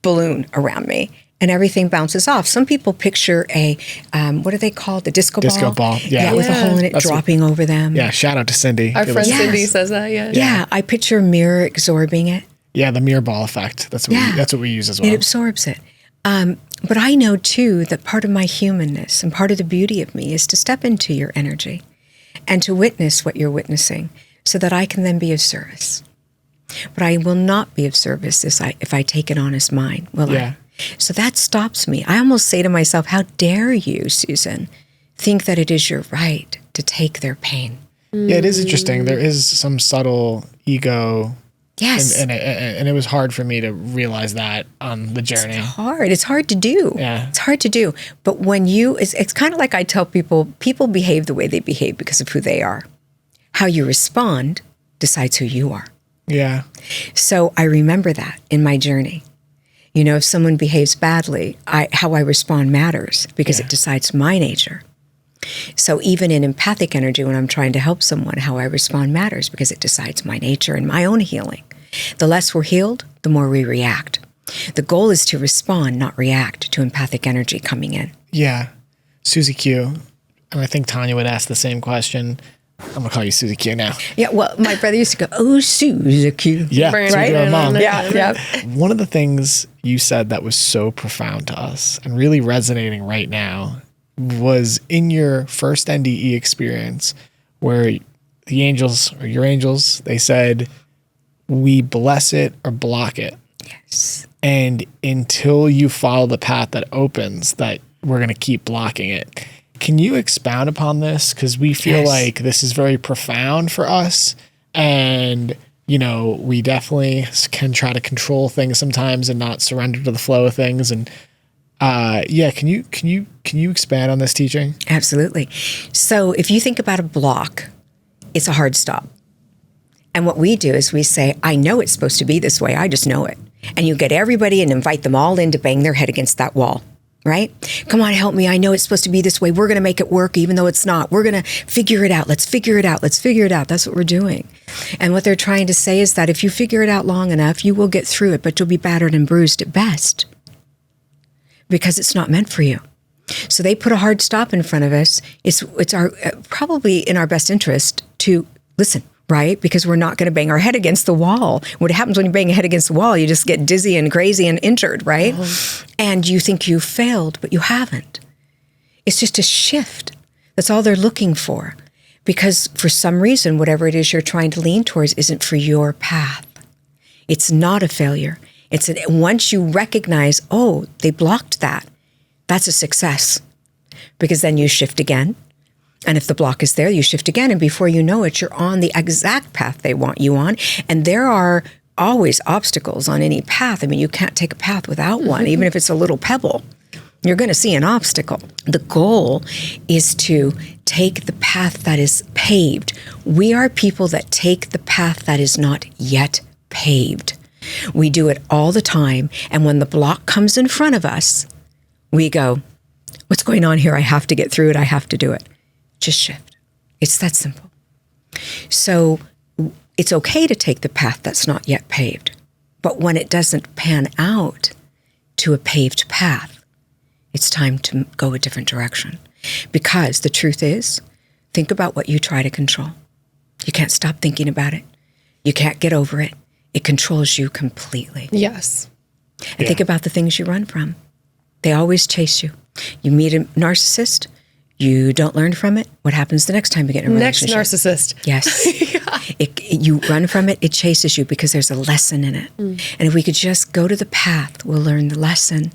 balloon around me. And everything bounces off. Some people picture a, what are they called? The disco ball? Disco ball, yeah. With a hole in it dropping over them. Yeah, shout out to Cindy. Our friend Cindy says that, Yeah, I picture a mirror absorbing it. Yeah, the mirror ball effect. That's what we use as well. It absorbs it. But I know, too, that part of my humanness and part of the beauty of me is to step into your energy and to witness what you're witnessing so that I can then be of service. But I will not be of service if I take it on as mine, will I? So that stops me. I almost say to myself, how dare you, Susan, think that it is your right to take their pain? Yeah, it is interesting. There is some subtle ego. Yes. And it was hard for me to realize that on the journey. It's hard to do. Yeah. It's hard to do. But when it's kind of like I tell people behave the way they behave because of who they are. How you respond decides who you are. Yeah. So I remember that in my journey. You know, if someone behaves badly, how I respond matters because it decides my nature. So even in empathic energy, when I'm trying to help someone, how I respond matters because it decides my nature and my own healing. The less we're healed, the more we react. The goal is to respond, not react to empathic energy coming in. Yeah. Susie Q, and I think Tanya would ask the same question. I'm going to call you Susie Q now. Yeah, well, my brother used to go, oh, Susie Q. Yeah, right? Our mom. Yeah. One of the things you said that was so profound to us and really resonating right now was in your first NDE experience where the angels, or your angels, they said, we bless it or block it. Yes. And until you follow the path that opens, that we're going to keep blocking it. Can you expound upon this? Because we feel like this is very profound for us. And, you know, we definitely can try to control things sometimes and not surrender to the flow of things. And can you expand on this teaching? Absolutely. So if you think about a block, it's a hard stop. And what we do is we say, I know it's supposed to be this way. I just know it. And you get everybody and invite them all in to bang their head against that wall. Right? Come on, help me. I know it's supposed to be this way. We're going to make it work even though it's not. We're going to figure it out. Let's figure it out. Let's figure it out. That's what we're doing. And what they're trying to say is that if you figure it out long enough, you will get through it, but you'll be battered and bruised at best because it's not meant for you. So they put a hard stop in front of us. It's our probably in our best interest to listen. Right? Because we're not going to bang our head against the wall. What happens when you bang your head against the wall, you just get dizzy and crazy and injured, right? And you think you failed, but you haven't. It's just a shift. That's all they're looking for. Because for some reason, whatever it is you're trying to lean towards isn't for your path. It's not a failure. Once you recognize, oh, they blocked that, that's a success. Because then you shift again. And if the block is there, you shift again. And before you know it, you're on the exact path they want you on. And there are always obstacles on any path. I mean, you can't take a path without one, even if it's a little pebble. You're going to see an obstacle. The goal is to take the path that is paved. We are people that take the path that is not yet paved. We do it all the time. And when the block comes in front of us, we go, what's going on here? I have to get through it. I have to do it. Just shift. It's that simple. So it's okay to take the path that's not yet paved. But when it doesn't pan out to a paved path, it's time to go a different direction. Because the truth is, think about what you try to control. You can't stop thinking about it. You can't get over it. It controls you completely. Yes. And think about the things you run from. They always chase you. You meet a narcissist, you don't learn from it. What happens the next time you get in a relationship? Next narcissist. Yes. You run from it, it chases you because there's a lesson in it. And if we could just go to the path, we'll learn the lesson.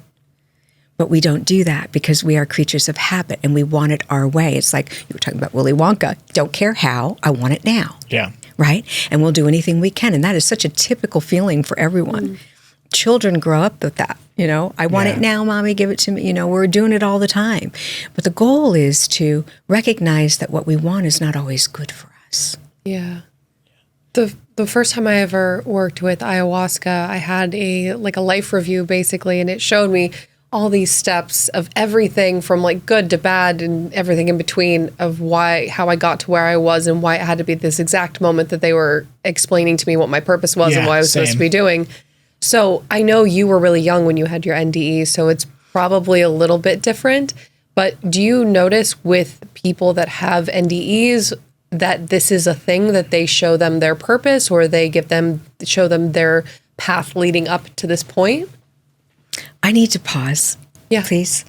But we don't do that because we are creatures of habit and we want it our way. It's like you were talking about Willy Wonka. Don't care how, I want it now. Yeah. Right? And we'll do anything we can. And that is such a typical feeling for everyone. Children grow up with that. I want it now, Mommy, give it to me. We're doing it all the time. But the goal is to recognize that what we want is not always good for us. Yeah. The first time I ever worked with ayahuasca, I had a life review basically, and it showed me all these steps of everything from good to bad and everything in between of how I got to where I was and why it had to be this exact moment that they were explaining to me what my purpose was and what I was supposed to be doing. So I know you were really young when you had your NDE, so it's probably a little bit different. But do you notice with people that have NDEs that this is a thing that they show them their purpose or they show them their path leading up to this point? I need to pause, please.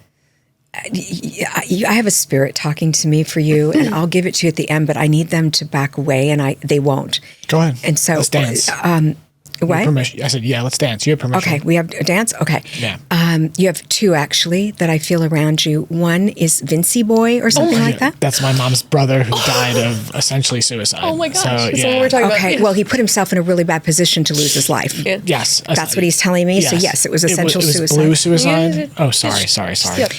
I have a spirit talking to me for you, and I'll give it to you at the end, but I need them to back away, and they won't. Go ahead. And so, let's dance. What? Permission. I said, let's dance. You have permission. Okay, we have a dance? Okay. Yeah. You have two, actually, that I feel around you. One is Vincey Boy or something like that. That's my mom's brother who died of essentially suicide. Oh my gosh. So, That's what we're talking about. Well, he put himself in a really bad position to lose his life. Yeah. Yes. That's what he's telling me. Yes. So, yes, it was essential it was suicide. blue suicide? Oh, sorry. Yep.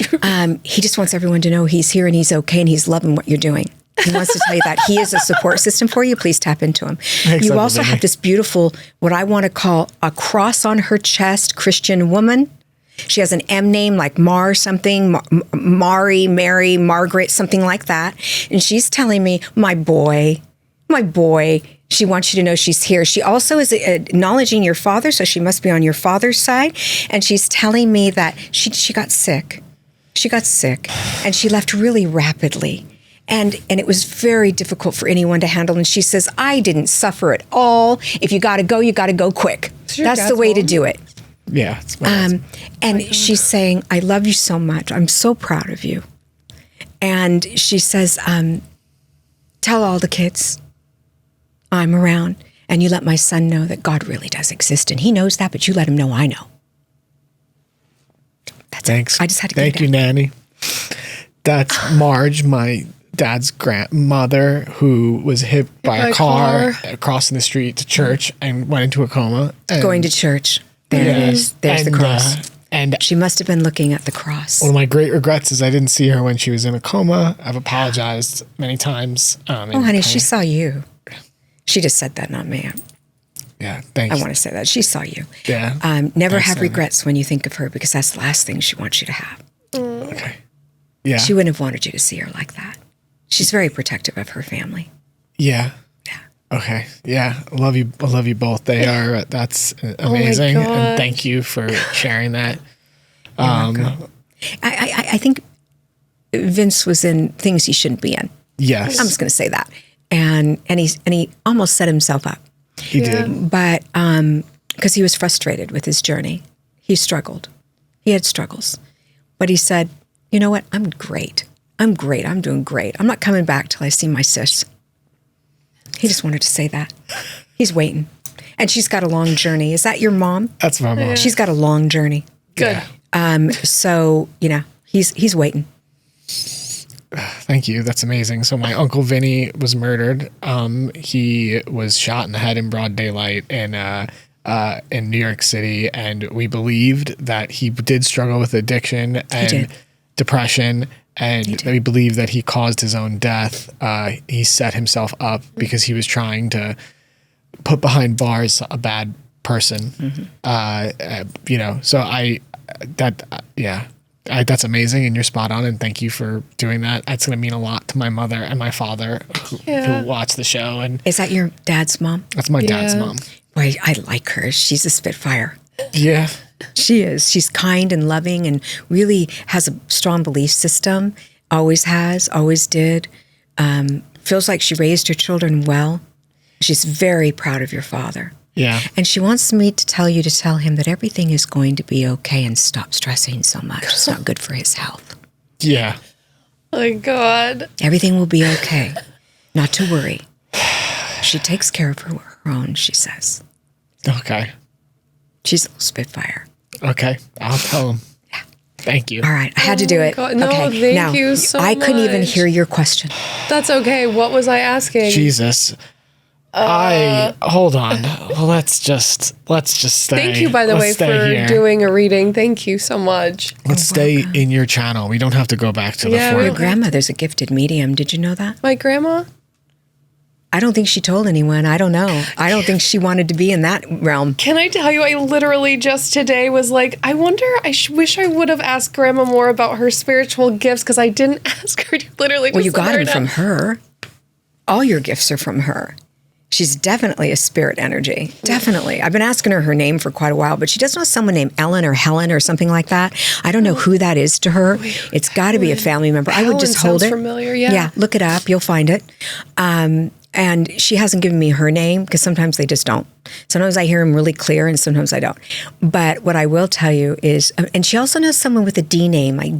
He just wants everyone to know he's here and he's okay and he's loving what you're doing. He wants to tell you that he is a support system for you. Please tap into him. You also have this beautiful, what I want to call a cross on her chest Christian woman. She has an M name like Mar something, Mari, Mary, Margaret, something like that. And she's telling me, my boy, she wants you to know she's here. She also is acknowledging your father, so she must be on your father's side. And she's telling me that she got sick. She got sick and she left really rapidly. And it was very difficult for anyone to handle. And she says, I didn't suffer at all. If you got to go quick. That's the way to do it. Yeah. And she's saying, I love you so much. I'm so proud of you. And she says, tell all the kids I'm around. And you let my son know that God really does exist. And he knows that, but you let him know I know. Thanks. I just had to Thank you, Nanny. That's Marge, my dad's grandmother, who was hit by a car crossing the street to church and went into a coma. Going to church. There it is. There's the cross. And she must have been looking at the cross. One of my great regrets is I didn't see her when she was in a coma. I've apologized many times. Honey, she saw you. She just said that, not me. Yeah, thanks. I want to say that. She saw you. Yeah. Never have regrets when you think of her because that's the last thing she wants you to have. Okay. Yeah. She wouldn't have wanted you to see her like that. She's very protective of her family. Yeah. Yeah. Okay. Yeah. I love you both. That's amazing. And thank you for sharing that. I think Vince was in things he shouldn't be in. Yes. I'm just going to say that. And he almost set himself up. He did. But because he was frustrated with his journey. He struggled. He had struggles. But he said, you know what? I'm great. I'm doing great. I'm not coming back till I see my sis. He just wanted to say that. He's waiting. And she's got a long journey. Is that your mom? That's my mom. She's got a long journey. Good. So, he's waiting. Thank you. That's amazing. So my Uncle Vinny was murdered. He was shot in the head in broad daylight in New York City, and we believed that he did struggle with addiction and depression, and we believe that he caused his own death. He set himself up because he was trying to put behind bars a bad person. That's amazing, and you're spot on, and thank you for doing that. That's going to mean a lot to my mother and my father who watch the show. And is that your dad's mom? That's my dad's mom. Boy, I like her. She's a spitfire. Yeah. She is. She's kind and loving and really has a strong belief system. Always has, always did. Feels like she raised her children well. She's very proud of your father. Yeah. And she wants me to tell him that everything is going to be okay and stop stressing so much. It's not good for his health. Yeah. Oh my God. Everything will be okay. Not to worry. She takes care of her own, she says. Okay. She's a little spitfire. Okay. I'll tell him. Yeah. Thank you. All right. I had to do it. God. No, okay. thank you so I couldn't even much. hear your question. That's okay. What was I asking? Jesus. Hold on. Well, let's just stay. Thank you, by the way, for doing a reading. Thank you so much. Let's stay in your channel. We don't have to go back to the Yeah, forum. Your grandmother's a gifted medium. Did you know that? My grandma? I don't think she told anyone. I don't know. I don't think she wanted to be in that realm. Can I tell you, I literally just today was like, I wonder, wish I would have asked Grandma more about her spiritual gifts because I didn't ask her. Literally, Well, you got them from her. All your gifts are from her. She's definitely a spirit energy. Definitely. I've been asking her name for quite a while, but she does know someone named Ellen or Helen or something like that. I don't know who that is to her. It's got to be a family member. I would just hold it. Familiar, yeah. Yeah, look it up. You'll find it. And she hasn't given me her name because sometimes they just don't. Sometimes I hear them really clear and sometimes I don't. But what I will tell you is, and she also knows someone with a D name, like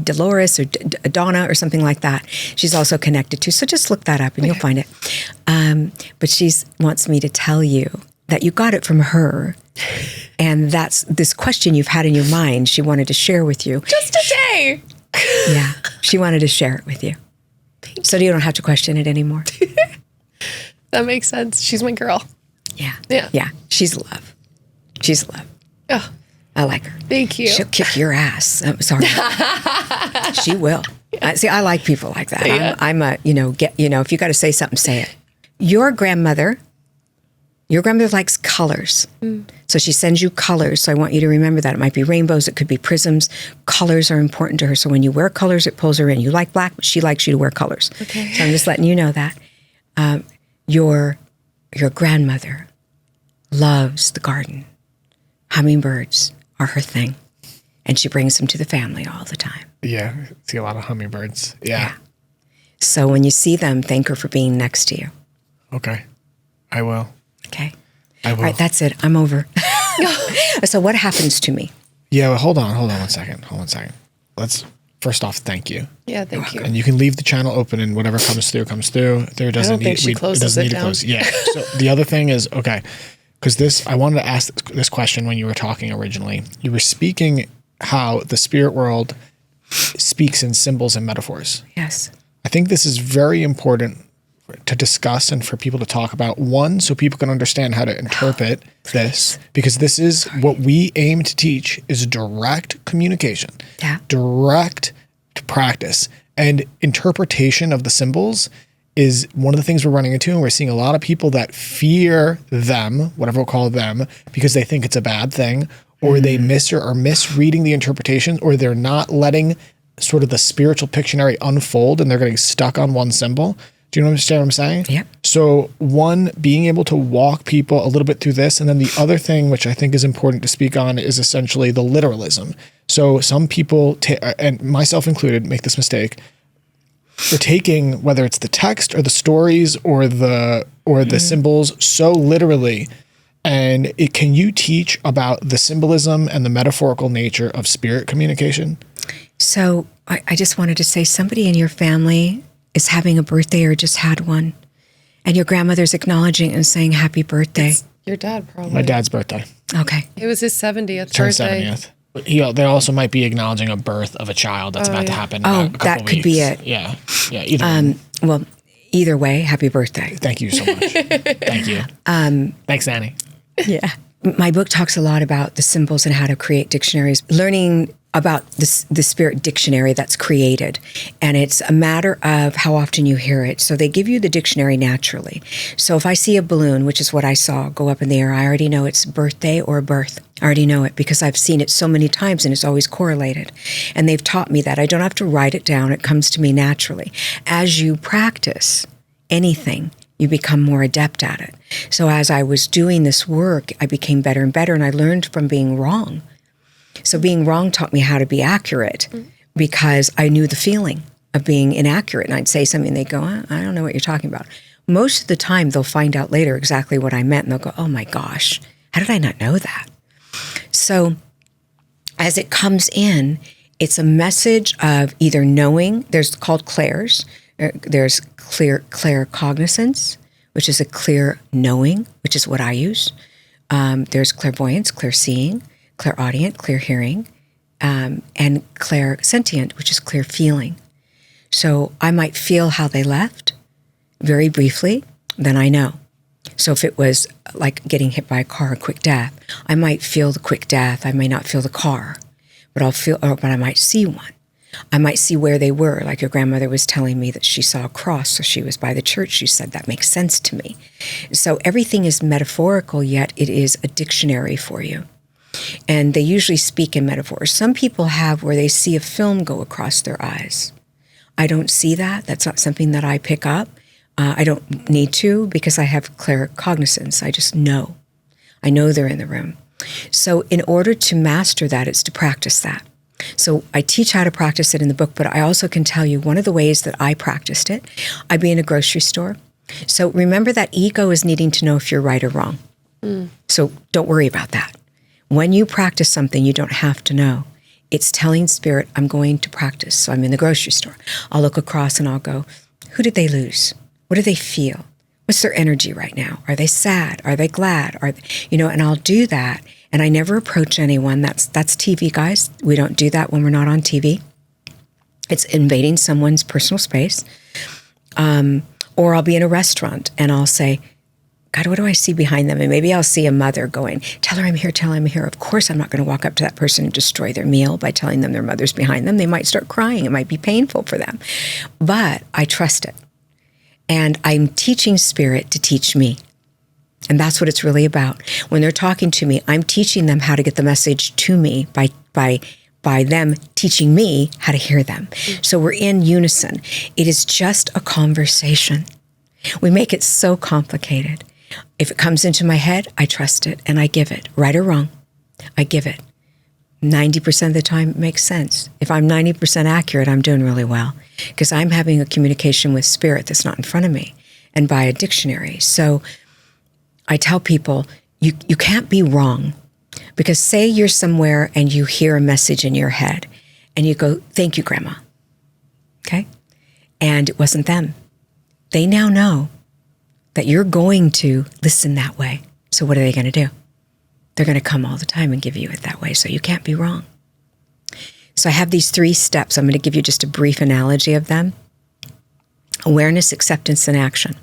Dolores or Donna or something like that. She's also connected to. So just look that up and you'll find it. But she wants me to tell you that you got it from her. And that's this question you've had in your mind she wanted to share with you. Just today. Yeah, she wanted to share it with you. So you don't have to question it anymore. That makes sense. She's my girl. Yeah. Yeah. Yeah. She's love. She's love. Oh, I like her. thank you. She'll kick your ass. I'm sorry. She will. See, I like people like that. Yeah. I'm a, if you got to say something, say it. Your grandmother likes colors. So she sends you colors. So I want you to remember that. It might be rainbows. It could be prisms. Colors are important to her. So when you wear colors, it pulls her in. You like black, but she likes you to wear colors. Okay. So I'm just letting you know that. Your grandmother loves the garden. Hummingbirds are her thing. And she brings them to the family all the time. Yeah. See a lot of hummingbirds. Yeah. So when you see them, thank her for being next to you. Okay. I will. Okay. I will. All right, that's it. I'm over. So what happens to me? Yeah, well, hold on one second. Let's first off thank you. Yeah, thank you. And you can leave the channel open and whatever comes through comes through. There doesn't I don't think she closes it to down. close. Yeah. So the other thing is, okay, because I wanted to ask this question when you were talking originally. You were speaking how the spirit world speaks in symbols and metaphors. Yes. I think this is very important to discuss and for people to talk about. One, so people can understand how to interpret this, because this is what we aim to teach is direct communication, direct practice, and interpretation of the symbols is one of the things we're running into. And we're seeing a lot of people that fear them, whatever we'll call them, because they think it's a bad thing, or they are misreading the interpretation, or they're not letting sort of the spiritual Pictionary unfold and they're getting stuck on one symbol. Do you understand what I'm saying? Yep. So one, being able to walk people a little bit through this. And then the other thing, which I think is important to speak on, is essentially the literalism. So some people, and myself included, make this mistake. They're taking, whether it's the text or the stories or the symbols, so literally. And can you teach about the symbolism and the metaphorical nature of spirit communication? So I just wanted to say somebody in your family is having a birthday or just had one. And your grandmother's acknowledging and saying happy birthday. It's your dad, probably. My dad's birthday. Okay. It was his 70th Turned birthday. 70th. But they also might be acknowledging a birth of a child that's about to happen in a couple that could be weeks. it. Yeah. Yeah. Either way. Well, either way, happy birthday. Thank you so much. Thank you. Thanks, Annie. Yeah. My book talks a lot about the symbols and how to create dictionaries, learning about the spirit dictionary that's created. And it's a matter of how often you hear it. So they give you the dictionary naturally. So if I see a balloon, which is what I saw, go up in the air, I already know it's birthday or birth. I already know it because I've seen it so many times and it's always correlated. And they've taught me that. I don't have to write it down. It comes to me naturally. As you practice anything, you become more adept at it. So as I was doing this work, I became better and better, and I learned from being wrong. So being wrong taught me how to be accurate because I knew the feeling of being inaccurate. And I'd say something and they'd go, I don't know what you're talking about. Most of the time, they'll find out later exactly what I meant, and they'll go, oh my gosh, how did I not know that? So as it comes in, it's a message of either knowing, there's called clairs, there's clear cognizance, which is a clear knowing, which is what I use. There's clairvoyance, clear seeing, clairaudient, clear hearing, and clairsentient, which is clear feeling. So I might feel how they left very briefly, then I know. So if it was like getting hit by a car, a quick death, I might feel the quick death. I may not feel the car, but but I might see one. I might see where they were. Like your grandmother was telling me that she saw a cross, so she was by the church. She said, that makes sense to me. So everything is metaphorical, yet it is a dictionary for you. And they usually speak in metaphors. Some people have where they see a film go across their eyes. I don't see that. That's not something that I pick up. I don't need to because I have clear cognizance. I just know. I know they're in the room. So in order to master that, it's to practice that. So I teach how to practice it in the book, but I also can tell you one of the ways that I practiced it, I'd be in a grocery store. So remember that ego is needing to know if you're right or wrong. So don't worry about that. When you practice something, you don't have to know. It's telling spirit, I'm going to practice. So I'm in the grocery store. I'll look across and I'll go, who did they lose? What do they feel? What's their energy right now? Are they sad? Are they glad? And I'll do that. And I never approach anyone. That's TV, guys. We don't do that when we're not on TV. It's invading someone's personal space. Or I'll be in a restaurant and I'll say, God, what do I see behind them? And maybe I'll see a mother going, tell her I'm here, tell her I'm here. Of course, I'm not going to walk up to that person and destroy their meal by telling them their mother's behind them. They might start crying. It might be painful for them. But I trust it. And I'm teaching spirit to teach me. And that's what it's really about. When they're talking to me, I'm teaching them how to get the message to me by them teaching me how to hear them. So we're in unison. It is just a conversation. We make it so complicated. If it comes into my head, I trust it and I give it. Right or wrong, I give it. 90% of the time, it makes sense. If I'm 90% accurate, I'm doing really well because I'm having a communication with spirit that's not in front of me and by a dictionary. So I tell people, you can't be wrong because say you're somewhere and you hear a message in your head and you go, thank you, Grandma. Okay? And it wasn't them. They now know that you're going to listen that way. So what are they going to do? They're going to come all the time and give you it that way. So you can't be wrong. So I have these 3 steps. I'm going to give you just a brief analogy of them. Awareness, acceptance, and action.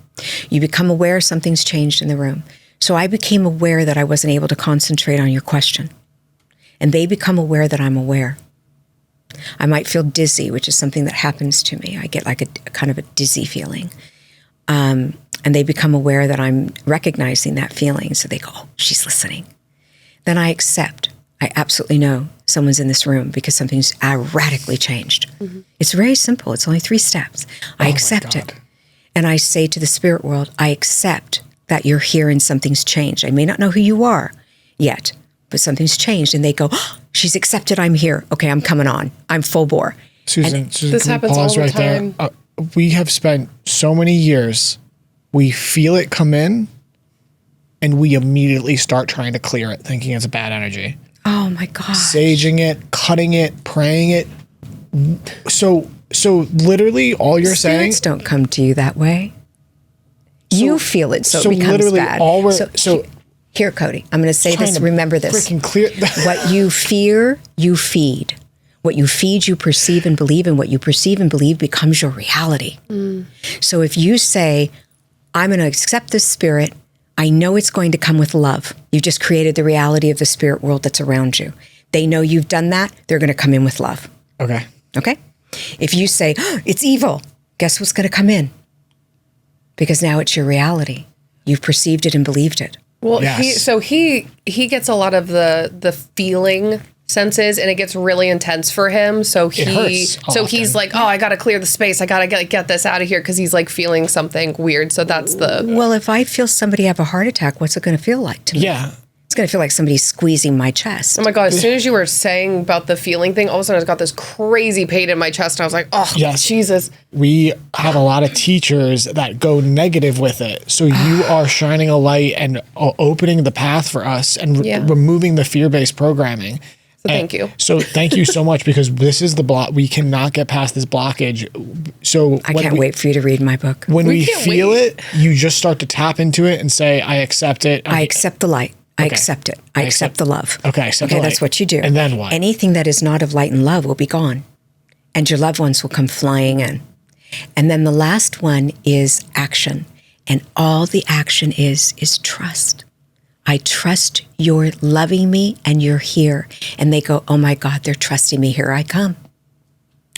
You become aware something's changed in the room. So I became aware that I wasn't able to concentrate on your question. And they become aware that I'm aware. I might feel dizzy, which is something that happens to me. I get like a kind of a dizzy feeling. And they become aware that I'm recognizing that feeling. So they go, oh, she's listening. Then I accept. I absolutely know someone's in this room because something's radically changed. Mm-hmm. It's very simple. It's only 3 steps. I accept it. And I say to the spirit world, I accept that you're here and something's changed. I may not know who you are yet, but something's changed. And they go, oh, she's accepted I'm here. Okay, I'm coming on. I'm full bore. Susan, this can we happens pause all the right time. there? We have spent so many years, we feel it come in, and we immediately start trying to clear it, thinking it's a bad energy. Oh my God. Saging it, cutting it, praying it. So literally all you're saying... Spirits don't come to you that way. You feel it, so it becomes literally bad. all we're Here, Cody, I'm going to say this. to Remember this. freaking clear. What you fear, you feed. What you feed, you perceive and believe, and what you perceive and believe becomes your reality. So if you say, I'm going to accept this spirit, I know it's going to come with love. You've just created the reality of the spirit world that's around you. They know you've done that. They're going to come in with love. Okay. Okay? If you say, it's evil, guess what's going to come in? Because now it's your reality. You've perceived it and believed it. Well, Yes. he gets a lot of the feeling senses, and it gets really intense for him. So he's like, oh, I got to clear the space. I got to get this out of here because he's like feeling something weird. So that's the. Well, if I feel somebody have a heart attack, what's it going to feel like to me? Yeah. It's going to feel like somebody's squeezing my chest. Oh my God, as soon as you were saying about the feeling thing, all of a sudden I got this crazy pain in my chest. And I was like, oh, Yes. Jesus. We have a lot of teachers that go negative with it. So you are shining a light and opening the path for us and removing the fear-based programming. So thank you. So thank you so much, because this is the block. We cannot get past this blockage. So I can't wait for you to read my book. When we can't feel wait. it, you just start to tap into it and say, I accept it. I accept the light. I accept it. I accept the love. Okay, accept the light. That's what you do. And then what? Anything that is not of light and love will be gone. And your loved ones will come flying in. And then the last one is action. And all the action is trust. I trust you're loving me and you're here. And they go, oh my God, they're trusting me. Here I come.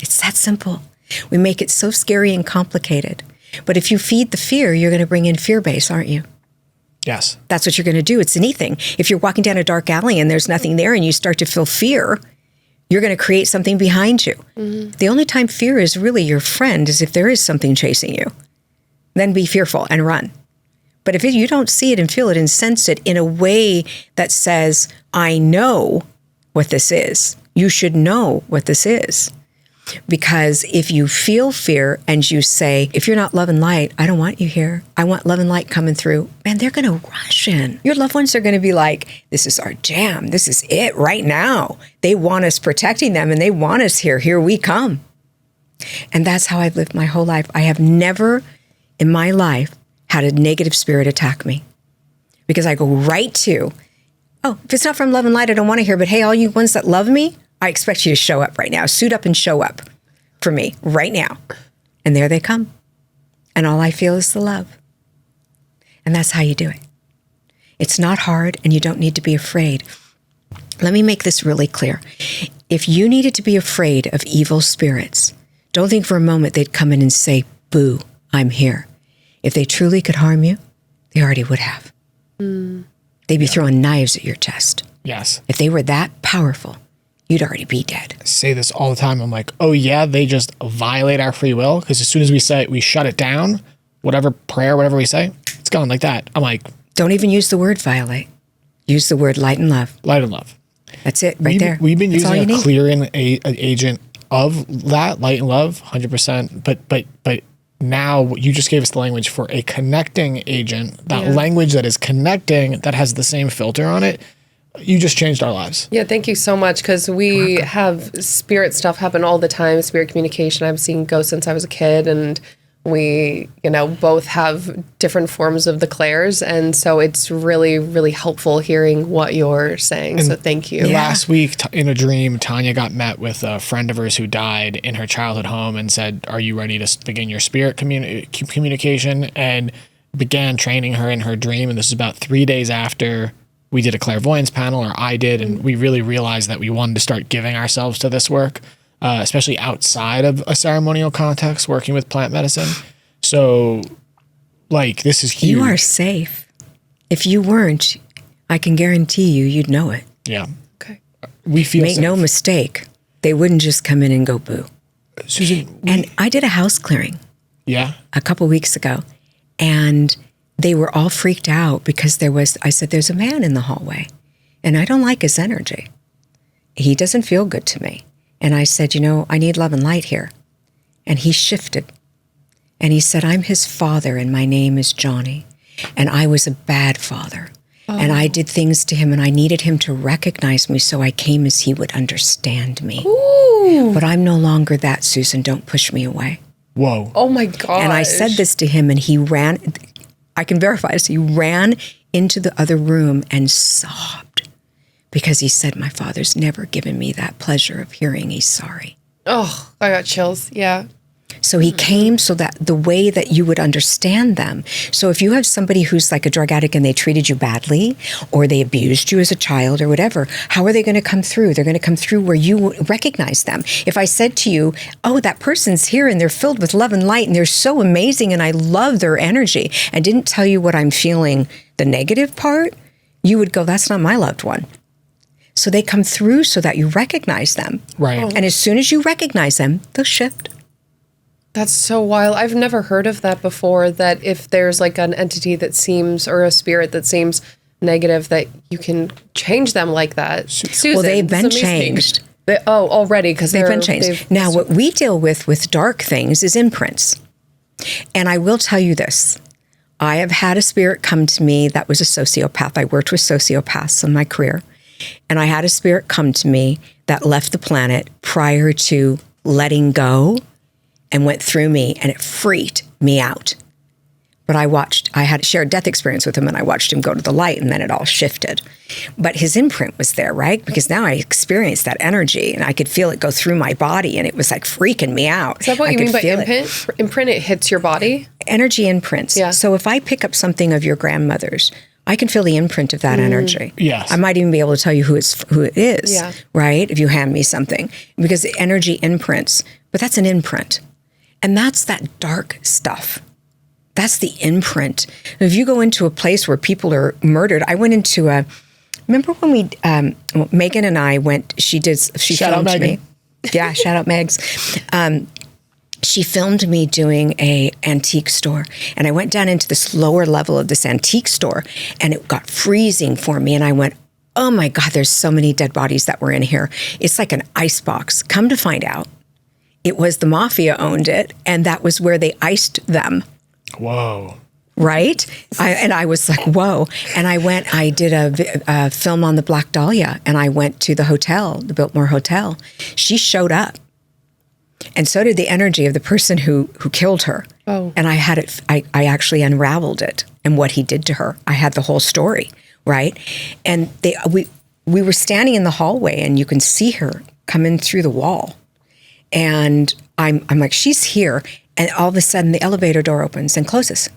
It's that simple. We make it so scary and complicated. But if you feed the fear, you're going to bring in fear base, aren't you? Yes. That's what you're going to do. It's anything. If you're walking down a dark alley and there's nothing there and you start to feel fear, you're going to create something behind you. Mm-hmm. The only time fear is really your friend is if there is something chasing you. Then be fearful and run. But if you don't see it and feel it and sense it in a way that says, I know what this is, you should know what this is. Because if you feel fear and you say, if you're not love and light, I don't want you here. I want love and light coming through. Man, they're going to rush in. Your loved ones are going to be like, this is our jam. This is it right now. They want us protecting them and they want us here. Here we come. And that's how I've lived my whole life. I have never in my life had a negative spirit attack me. Because I go right to, oh, if it's not from love and light, I don't want to hear. But hey, all you ones that love me, I expect you to show up right now. Suit up and show up for me right now. And there they come. And all I feel is the love. And that's how you do it. It's not hard and you don't need to be afraid. Let me make this really clear. If you needed to be afraid of evil spirits, don't think for a moment they'd come in and say, boo, I'm here. If they truly could harm you, they already would have. They'd be throwing knives at your chest. Yes. If they were that powerful, you'd already be dead. I say this all the time. I'm like, oh yeah, they just violate our free will. Because as soon as we say, we shut it down, whatever prayer, whatever we say, it's gone like that. I'm like, don't even use the word violate. Use the word light and love. Light and love. That's it right there. We've been That's using a clearing agent of that, light and love, 100%. But now you just gave us the language for a connecting agent, that language that is connecting, that has the same filter on it. You just changed our lives. Yeah, thank you so much, because we have spirit stuff happen all the time, spirit communication. I've seen ghosts since I was a kid, and we, both have different forms of the clairs, and so it's really, really helpful hearing what you're saying, so thank you. Last week, in a dream, Tanya got met with a friend of hers who died in her childhood home and said, are you ready to begin your spirit communication? And began training her in her dream, and this is about 3 days after we did a clairvoyance panel, or I did, and we really realized that we wanted to start giving ourselves to this work, especially outside of a ceremonial context, working with plant medicine. So, this is huge. You are safe. If you weren't, I can guarantee you'd know it. Yeah. Okay. We feel Make safe. no mistake, they wouldn't just come in and go boo. Susan. And I did a house clearing. Yeah. A couple weeks ago, and they were all freaked out because I said, there's a man in the hallway and I don't like his energy. He doesn't feel good to me. And I said, I need love and light here. And he shifted and he said, I'm his father and my name is Johnny. And I was a bad father. Oh. And I did things to him and I needed him to recognize me. So I came as he would understand me. Ooh. But I'm no longer that, Susan. Don't push me away. Whoa. Oh my God. And I said this to him and he ran. I can verify this. He ran into the other room and sobbed because he said, my father's never given me that pleasure of hearing he's sorry. Oh, I got chills. Yeah. So he came so that the way that you would understand them. So if you have somebody who's like a drug addict and they treated you badly, or they abused you as a child or whatever, how are they going to come through? They're going to come through where you recognize them. If I said to you, oh, that person's here and they're filled with love and light and they're so amazing and I love their energy, and didn't tell you what I'm feeling, the negative part, you would go, that's not my loved one. So they come through so that you recognize them. Right. And as soon as you recognize them, they'll shift. That's so wild. I've never heard of that before, that if there's like an entity that seems, or a spirit that seems negative, that you can change them like that. Susan, Well, they've been changed. Already, because They've been changed. Now, what we deal with dark things is imprints. And I will tell you this. I have had a spirit come to me that was a sociopath. I worked with sociopaths in my career. And I had a spirit come to me that left the planet prior to letting go and went through me, and it freaked me out. But I had a shared death experience with him, and I watched him go to the light, and then it all shifted. But his imprint was there, right? Because now I experienced that energy, and I could feel it go through my body, and it was like freaking me out. Is that what you mean by imprint? Imprint, it hits your body? Energy imprints. Yeah. So if I pick up something of your grandmother's, I can feel the imprint of that energy. Yes. I might even be able to tell you who it is, Yeah. right? If you hand me something. Because the energy imprints, but that's an imprint. And that's that dark stuff. That's the imprint. If you go into a place where people are murdered, I went into remember when Megan and I went, she Shout out filmed Megan. me. Yeah, shout out Megs. She filmed me doing a antique store, and I went down into this lower level of this antique store, and it got freezing for me, and I went, oh my God, there's so many dead bodies that were in here. It's like an ice box. Come to find out, it was the mafia owned it, and that was where they iced them. Whoa. Right? I was like, whoa. And I did a film on the Black Dahlia, and I went to the hotel, the Biltmore Hotel. She showed up. And so did the energy of the person who killed her. Oh. And I had it, I actually unraveled it and what he did to her. I had the whole story, right? And we were standing in the hallway, and you can see her come in through the wall. And I'm like, she's here. And all of a sudden the elevator door opens and closes.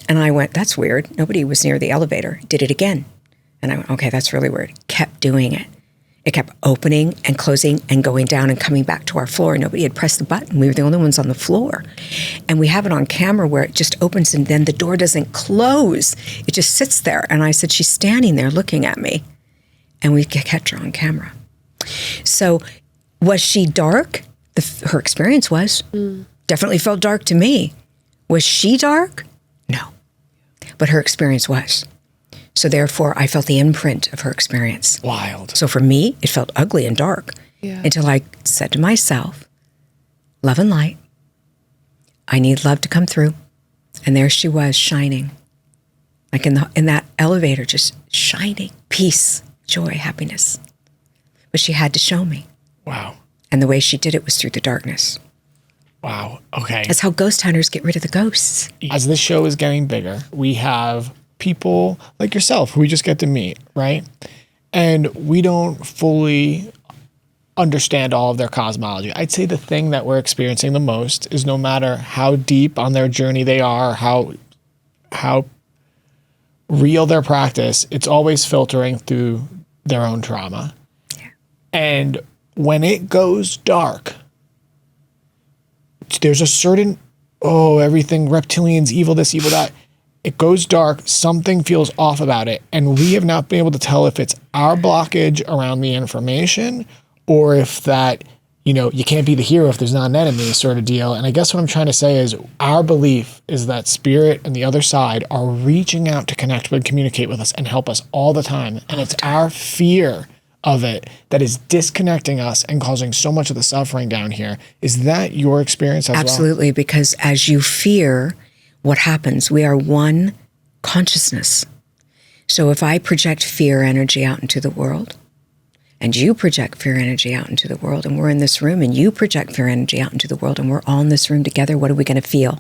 And I went, that's weird. Nobody was near the elevator. Did it again. And I went, okay, that's really weird. Kept doing it. It kept opening and closing and going down and coming back to our floor. Nobody had pressed the button. We were the only ones on the floor. And we have it on camera where it just opens and then the door doesn't close. It just sits there. And I said, she's standing there looking at me. And we kept her on camera. So was she dark? Her experience was. Definitely felt dark to me. Was she dark? No. But her experience was. So therefore, I felt the imprint of her experience. Wild. So for me, it felt ugly and dark until I said to myself, love and light. I need love to come through. And there she was, shining. Like in that elevator, just shining. Peace, joy, happiness. But she had to show me. Wow. And the way she did it was through the darkness. Wow. Okay. That's how ghost hunters get rid of the ghosts. As this show is getting bigger, we have people like yourself who we just get to meet, right? And we don't fully understand all of their cosmology. I'd say the thing that we're experiencing the most is no matter how deep on their journey they are, how real their practice, it's always filtering through their own trauma. Yeah. And when it goes dark, there's a certain, everything, reptilians, evil this, evil that. It goes dark, something feels off about it, and we have not been able to tell if it's our blockage around the information or if that, you can't be the hero if there's not an enemy sort of deal. And I guess what I'm trying to say is our belief is that spirit and the other side are reaching out to connect with, communicate with us, and help us all the time. And it's our fear of it that is disconnecting us and causing so much of the suffering down here. Is that your experience as well? Absolutely, because as you fear, what happens? We are one consciousness. So if I project fear energy out into the world, and you project fear energy out into the world, and we're in this room, and you project fear energy out into the world, and we're all in this room together, what are we going to feel?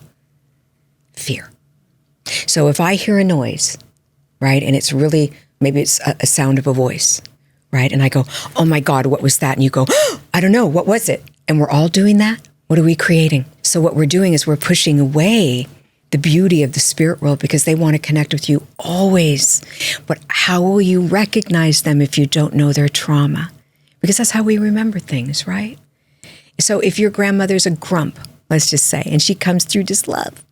Fear. So if I hear a noise, right, and it's really, maybe it's a sound of a voice, right, and I go, oh my God, what was that? And you go, oh, I don't know, what was it? And we're all doing that. What are we creating? So what we're doing is we're pushing away the beauty of the spirit world because they want to connect with you always. But how will you recognize them if you don't know their trauma? Because that's how we remember things, right? So if your grandmother's a grump, let's just say, and she comes through just love,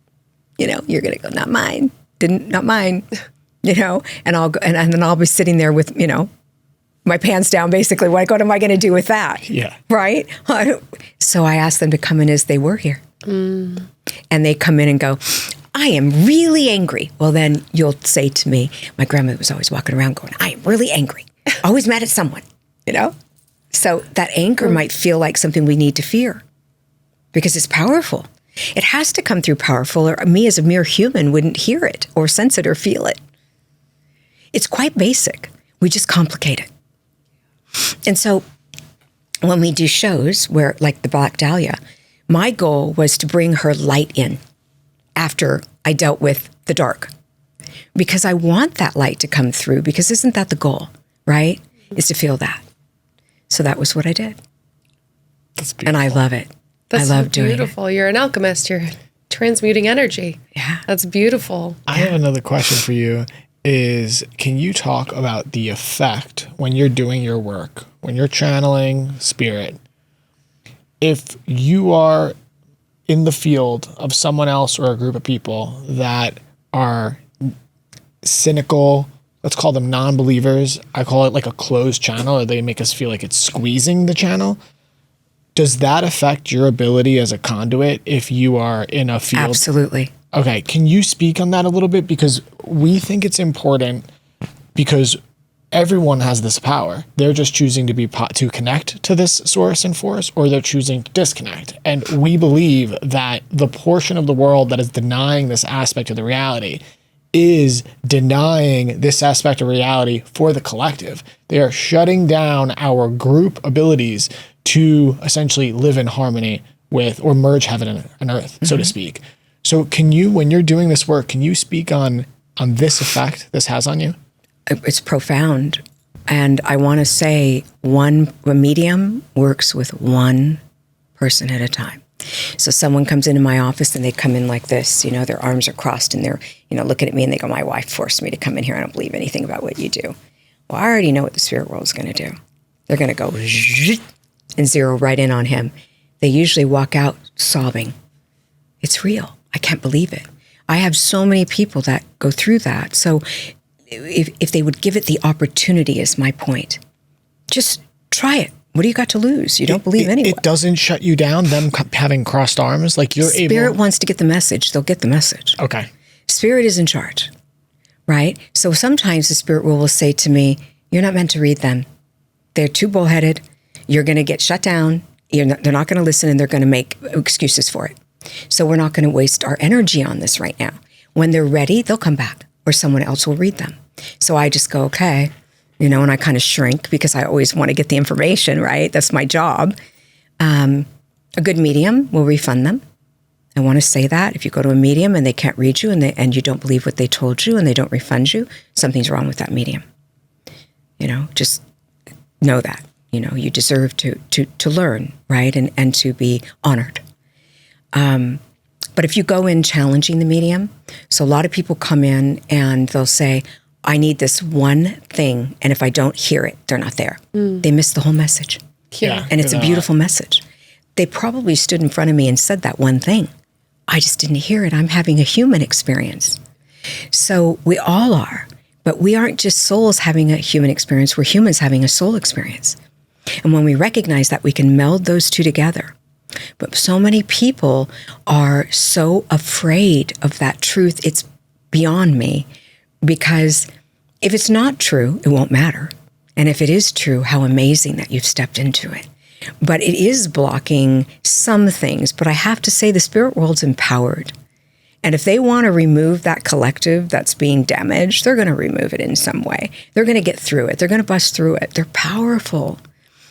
you're going to go, not mine, not mine, and I'll go, and then I'll be sitting there with, my pants down, basically. What am I going to do with that? Yeah. Right? So I asked them to come in as they were here. And they come in and go, I am really angry. Well, then you'll say to me, my grandmother was always walking around going, I am really angry. Always mad at someone, So that anger might feel like something we need to fear because it's powerful. It has to come through powerful, or me as a mere human wouldn't hear it or sense it or feel it. It's quite basic. We just complicate it. And so when we do shows where, like the Black Dahlia, my goal was to bring her light in after I dealt with the dark, because I want that light to come through, because isn't that the goal, right? Is to feel that. So that was what I did. That's beautiful. And I love it. That's I love so doing beautiful. it. You're an alchemist. You're transmuting energy. Yeah. That's beautiful. I have another question for you is, can you talk about the effect when you're doing your work, when you're channeling spirit, if you are in the field of someone else or a group of people that are cynical, let's call them non-believers. I call it like a closed channel, or they make us feel like it's squeezing the channel. Does that affect your ability as a conduit if you are in a field? Absolutely. Okay. Can you speak on that a little bit? Because we think it's important, because everyone has this power. They're just choosing to connect to this source and force, or they're choosing to disconnect. And we believe that the portion of the world that is denying this aspect of the reality is denying this aspect of reality for the collective. They are shutting down our group abilities to essentially live in harmony with, or merge heaven and earth, so to speak. So can you, when you're doing this work, can you speak on this effect this has on you? It's profound. And I want to say a medium works with one person at a time. So someone comes into my office and they come in like this, their arms are crossed and they're, looking at me and they go, my wife forced me to come in here. I don't believe anything about what you do. Well, I already know what the spirit world is going to do. They're going to go and zero right in on him. They usually walk out sobbing. It's real. I can't believe it. I have so many people that go through that. So if they would give it the opportunity, is my point. Just try it. What do you got to lose? You don't believe anyone. It doesn't shut you down, them having crossed arms? Like you're able... Spirit wants to get the message. They'll get the message. Okay. Spirit is in charge, right? So sometimes the spirit will say to me, you're not meant to read them. They're too bullheaded. You're going to get shut down. They're not going to listen, and they're going to make excuses for it. So we're not going to waste our energy on this right now. When they're ready, they'll come back, or someone else will read them. So I just go, okay, and I kind of shrink because I always want to get the information, right? That's my job. A good medium will refund them. I want to say that if you go to a medium and they can't read you and you don't believe what they told you and they don't refund you, something's wrong with that medium. Just know that. You deserve to learn, right? And to be honored. But if you go in challenging the medium, so a lot of people come in and they'll say, I need this one thing, and if I don't hear it, they're not there. They miss the whole message. Yeah. And it's a beautiful message. They probably stood in front of me and said that one thing. I just didn't hear it. I'm having a human experience. So we all are, but we aren't just souls having a human experience. We're humans having a soul experience. And when we recognize that, we can meld those two together. But so many people are so afraid of that truth. It's beyond me, because if it's not true, it won't matter. And if it is true, how amazing that you've stepped into it. But it is blocking some things. But I have to say the spirit world's empowered. And if they want to remove that collective that's being damaged, they're going to remove it in some way. They're going to get through it. They're going to bust through it. They're powerful.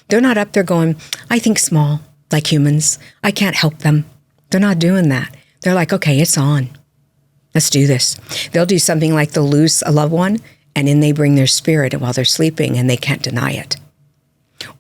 They're not up there going, I think small, like humans. I can't help them. They're not doing that. They're like, okay, it's on. Let's do this. They'll do something like they'll lose a loved one, and then they bring their spirit while they're sleeping, and they can't deny it.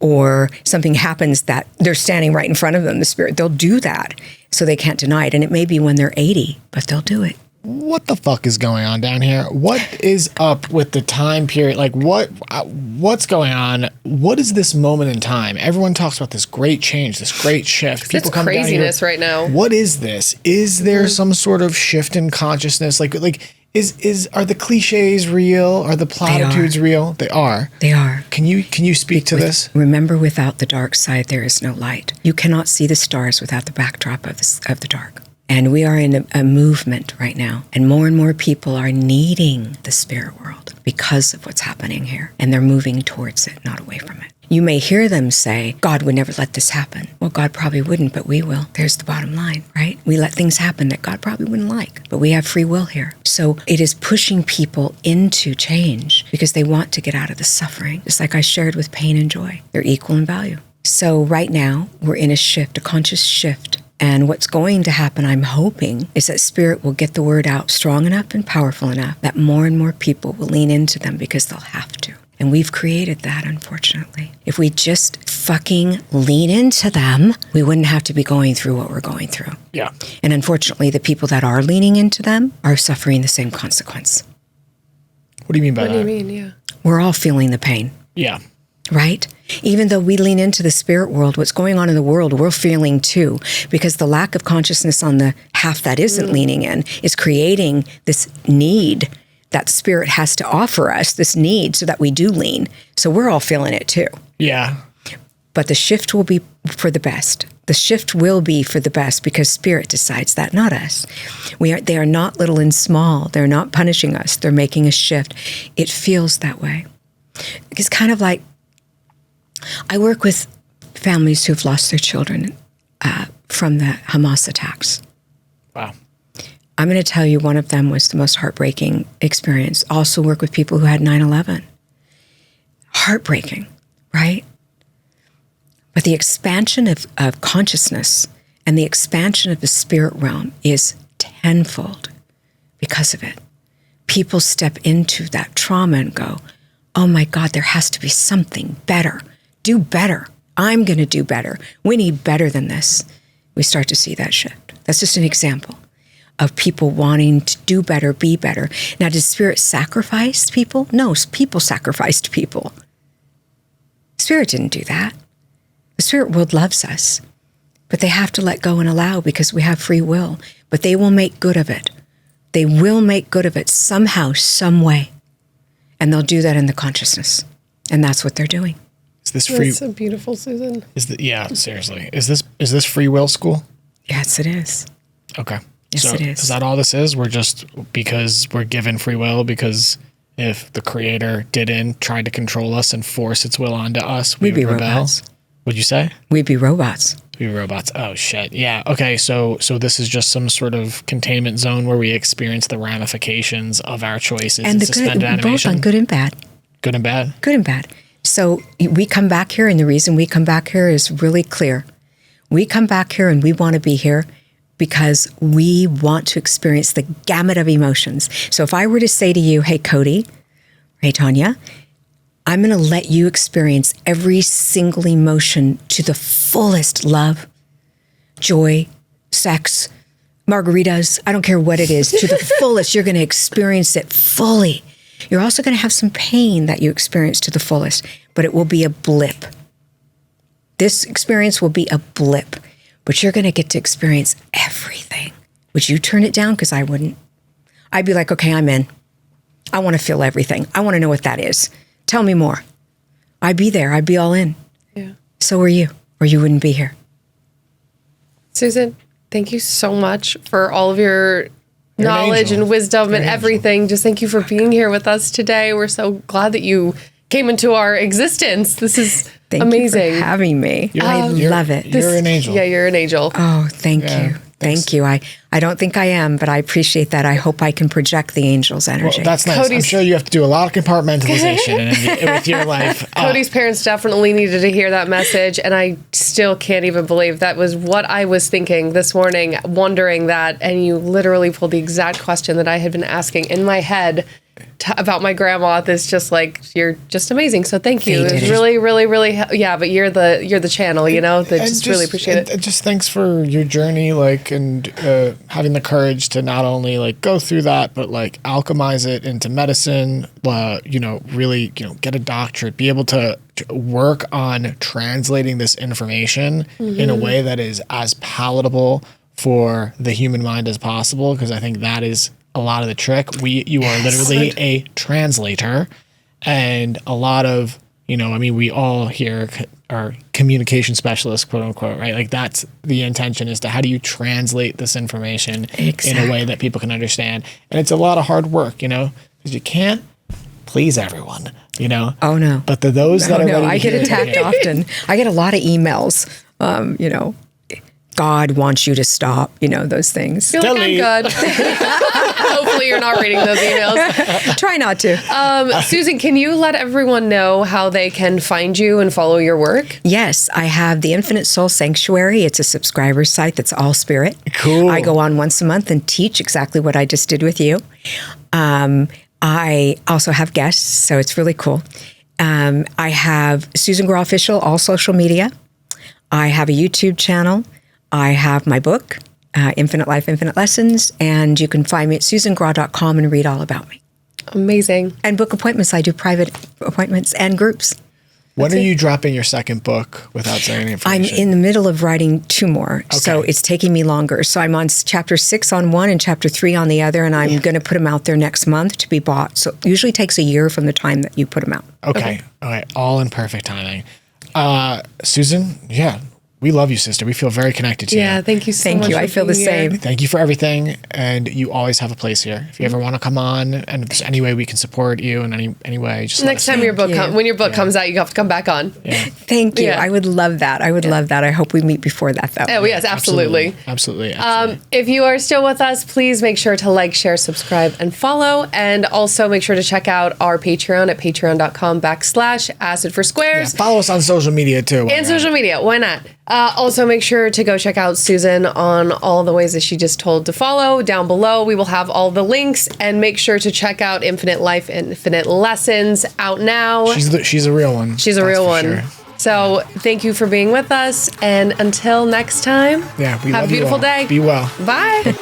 Or something happens that they're standing right in front of them, the spirit, they'll do that, so they can't deny it. And it may be when they're 80, but they'll do it. What the fuck is going on down here? What is up with the time period? Like, what's going on? What is this moment in time? Everyone talks about this great change, this great shift. People come craziness down here. Right now. What is this? Is there some sort of shift in consciousness? Are the cliches real? Are the platitudes real? They are. They are. Can you speak to this? Remember, without the dark side, there is no light. You cannot see the stars without the backdrop of the dark. And we are in a movement right now, and more people are needing the spirit world because of what's happening here, and they're moving towards it, not away from it. You may hear them say, God would never let this happen. Well, God probably wouldn't, but we will. There's the bottom line, right? We let things happen that God probably wouldn't like, but we have free will here. So it is pushing people into change because they want to get out of the suffering. Just like I shared with pain and joy. They're equal in value. So right now, we're in a shift, a conscious shift. And what's going to happen, I'm hoping, is that spirit will get the word out strong enough and powerful enough that more and more people will lean into them because they'll have to. And we've created that, unfortunately. If we just fucking lean into them, we wouldn't have to be going through what we're going through. Yeah. And unfortunately, the people that are leaning into them are suffering the same consequence. What do you mean by that? What do you mean, yeah? We're all feeling the pain. Yeah. Right? Even though we lean into the spirit world, what's going on in the world, we're feeling too, because the lack of consciousness on the half that isn't leaning in is creating this need that spirit has to offer us, this need so that we do lean. So we're all feeling it too. Yeah. But the shift will be for the best. The shift will be for the best because spirit decides that, not us. They are not little and small. They're not punishing us. They're making a shift. It feels that way. It's kind of like, I work with families who've lost their children from the Hamas attacks. Wow. I'm going to tell you one of them was the most heartbreaking experience. Also work with people who had 9/11. Heartbreaking, right? But the expansion of consciousness and the expansion of the spirit realm is tenfold because of it. People step into that trauma and go, oh my God, there has to be something better. Do better. I'm going to do better. We need better than this. We start to see that shift. That's just an example of people wanting to do better, be better. Now, did Spirit sacrifice people? No, people sacrificed people. Spirit didn't do that. The spirit world loves us, but they have to let go and allow because we have free will. But they will make good of it. They will make good of it somehow, some way. And they'll do that in the consciousness. And that's what they're doing. Is this free? That's so beautiful, Susan. Yeah, seriously. Is this free will school? Yes, it is. Okay. Yes, so it is. Is that all this is? We're just, because we're given free will, because if the creator didn't try to control us and force its will onto us, we would rebel? Robots. What'd you say? We'd be robots. We'd be robots. Oh, shit. Yeah. Okay. So this is just some sort of containment zone where we experience the ramifications of our choices and in suspended animation. Both on good and bad. Good and bad? Good and bad. So we come back here, and the reason we come back here is really clear. We come back here and we want to be here because we want to experience the gamut of emotions. So if I were to say to you, hey, Cody, hey, Tanya, I'm going to let you experience every single emotion to the fullest: love, joy, sex, margaritas, I don't care what it is, to the fullest. You're going to experience it fully. You're also going to have some pain that you experience to the fullest, but it will be a blip. This experience will be a blip, but you're going to get to experience everything. Would you turn it down? Because I wouldn't. I'd be like, okay, I'm in. I want to feel everything. I want to know what that is. Tell me more. I'd be there. I'd be all in. Yeah. So are you, or you wouldn't be here. Susan, thank you so much for all of your knowledge and wisdom and everything. Just thank you for being here with us today. We're so glad that you came into our existence. This is amazing. Thank you for having me. I love it. You're an angel. Yeah, you're an angel. Oh, thank you. Thank you. I don't think I am, but I appreciate that. I hope I can project the angel's energy. Well, that's nice. I'm sure you have to do a lot of compartmentalization with your life. Cody's parents definitely needed to hear that message, and I still can't even believe that was what I was thinking this morning, wondering that, and you literally pulled the exact question that I had been asking in my head about my grandma. That's just like, you're just amazing. So thank you. It's really, really, really, yeah. But you're the channel, you know. That just really appreciate it. Just thanks for your journey, and having the courage to not only go through that, but alchemize it into medicine. Really, get a doctorate, be able to work on translating this information in a way that is as palatable for the human mind as possible. Because I think that is a lot of the trick. You are literally a translator, and a lot of, we all here are communication specialists, quote unquote, right? That's the intention, is to how do you translate this information in a way that people can understand? And it's a lot of hard work, because you can't please everyone, Oh no. But those that are ready to I get attacked often. I get a lot of emails, God wants you to stop, those things. I feel like I'm good. Hopefully you're not reading those emails. Try not to. Susan, can you let everyone know how they can find you and follow your work? Yes, I have the Infinite Soul Sanctuary. It's a subscriber site that's all spirit. Cool. I go on once a month and teach exactly what I just did with you. I also have guests, so it's really cool. I have Susan Grau Official, all social media. I have a YouTube channel. I have my book, Infinite Life, Infinite Lessons, and you can find me at susangrau.com and read all about me. Amazing. And book appointments. I do private appointments and groups. When are you dropping your second book without saying any information? I'm in the middle of writing 2 more, so it's taking me longer. So I'm on chapter 6 on one and chapter 3 on the other, and I'm going to put them out there next month to be bought. So it usually takes a year from the time that you put them out. Okay. All right. All in perfect timing. Susan, we love you, sister. We feel very connected to you. Yeah, thank you so much. Thank you. I feel the same. Thank you for everything, and you always have a place here. If you ever want to come on, and if there's any way we can support you in any way, just next time when your book comes out, you have to come back on. Yeah. Thank you. Yeah. I would love that. I would love that. I hope we meet before that, though. Oh, yes, absolutely. Absolutely. If you are still with us, please make sure to like, share, subscribe, and follow. And also make sure to check out our Patreon at patreon.com/Acid for Squares. Yeah, follow us on social media, too. And social media. Why not? Also, make sure to go check out Susan on all the ways that she just told to follow. Down below, we will have all the links. And make sure to check out Infinite Life, Infinite Lessons, out now. She's a real one. She's a real one. Sure. So thank you for being with us. And until next time, we have a beautiful day. Be well. Bye.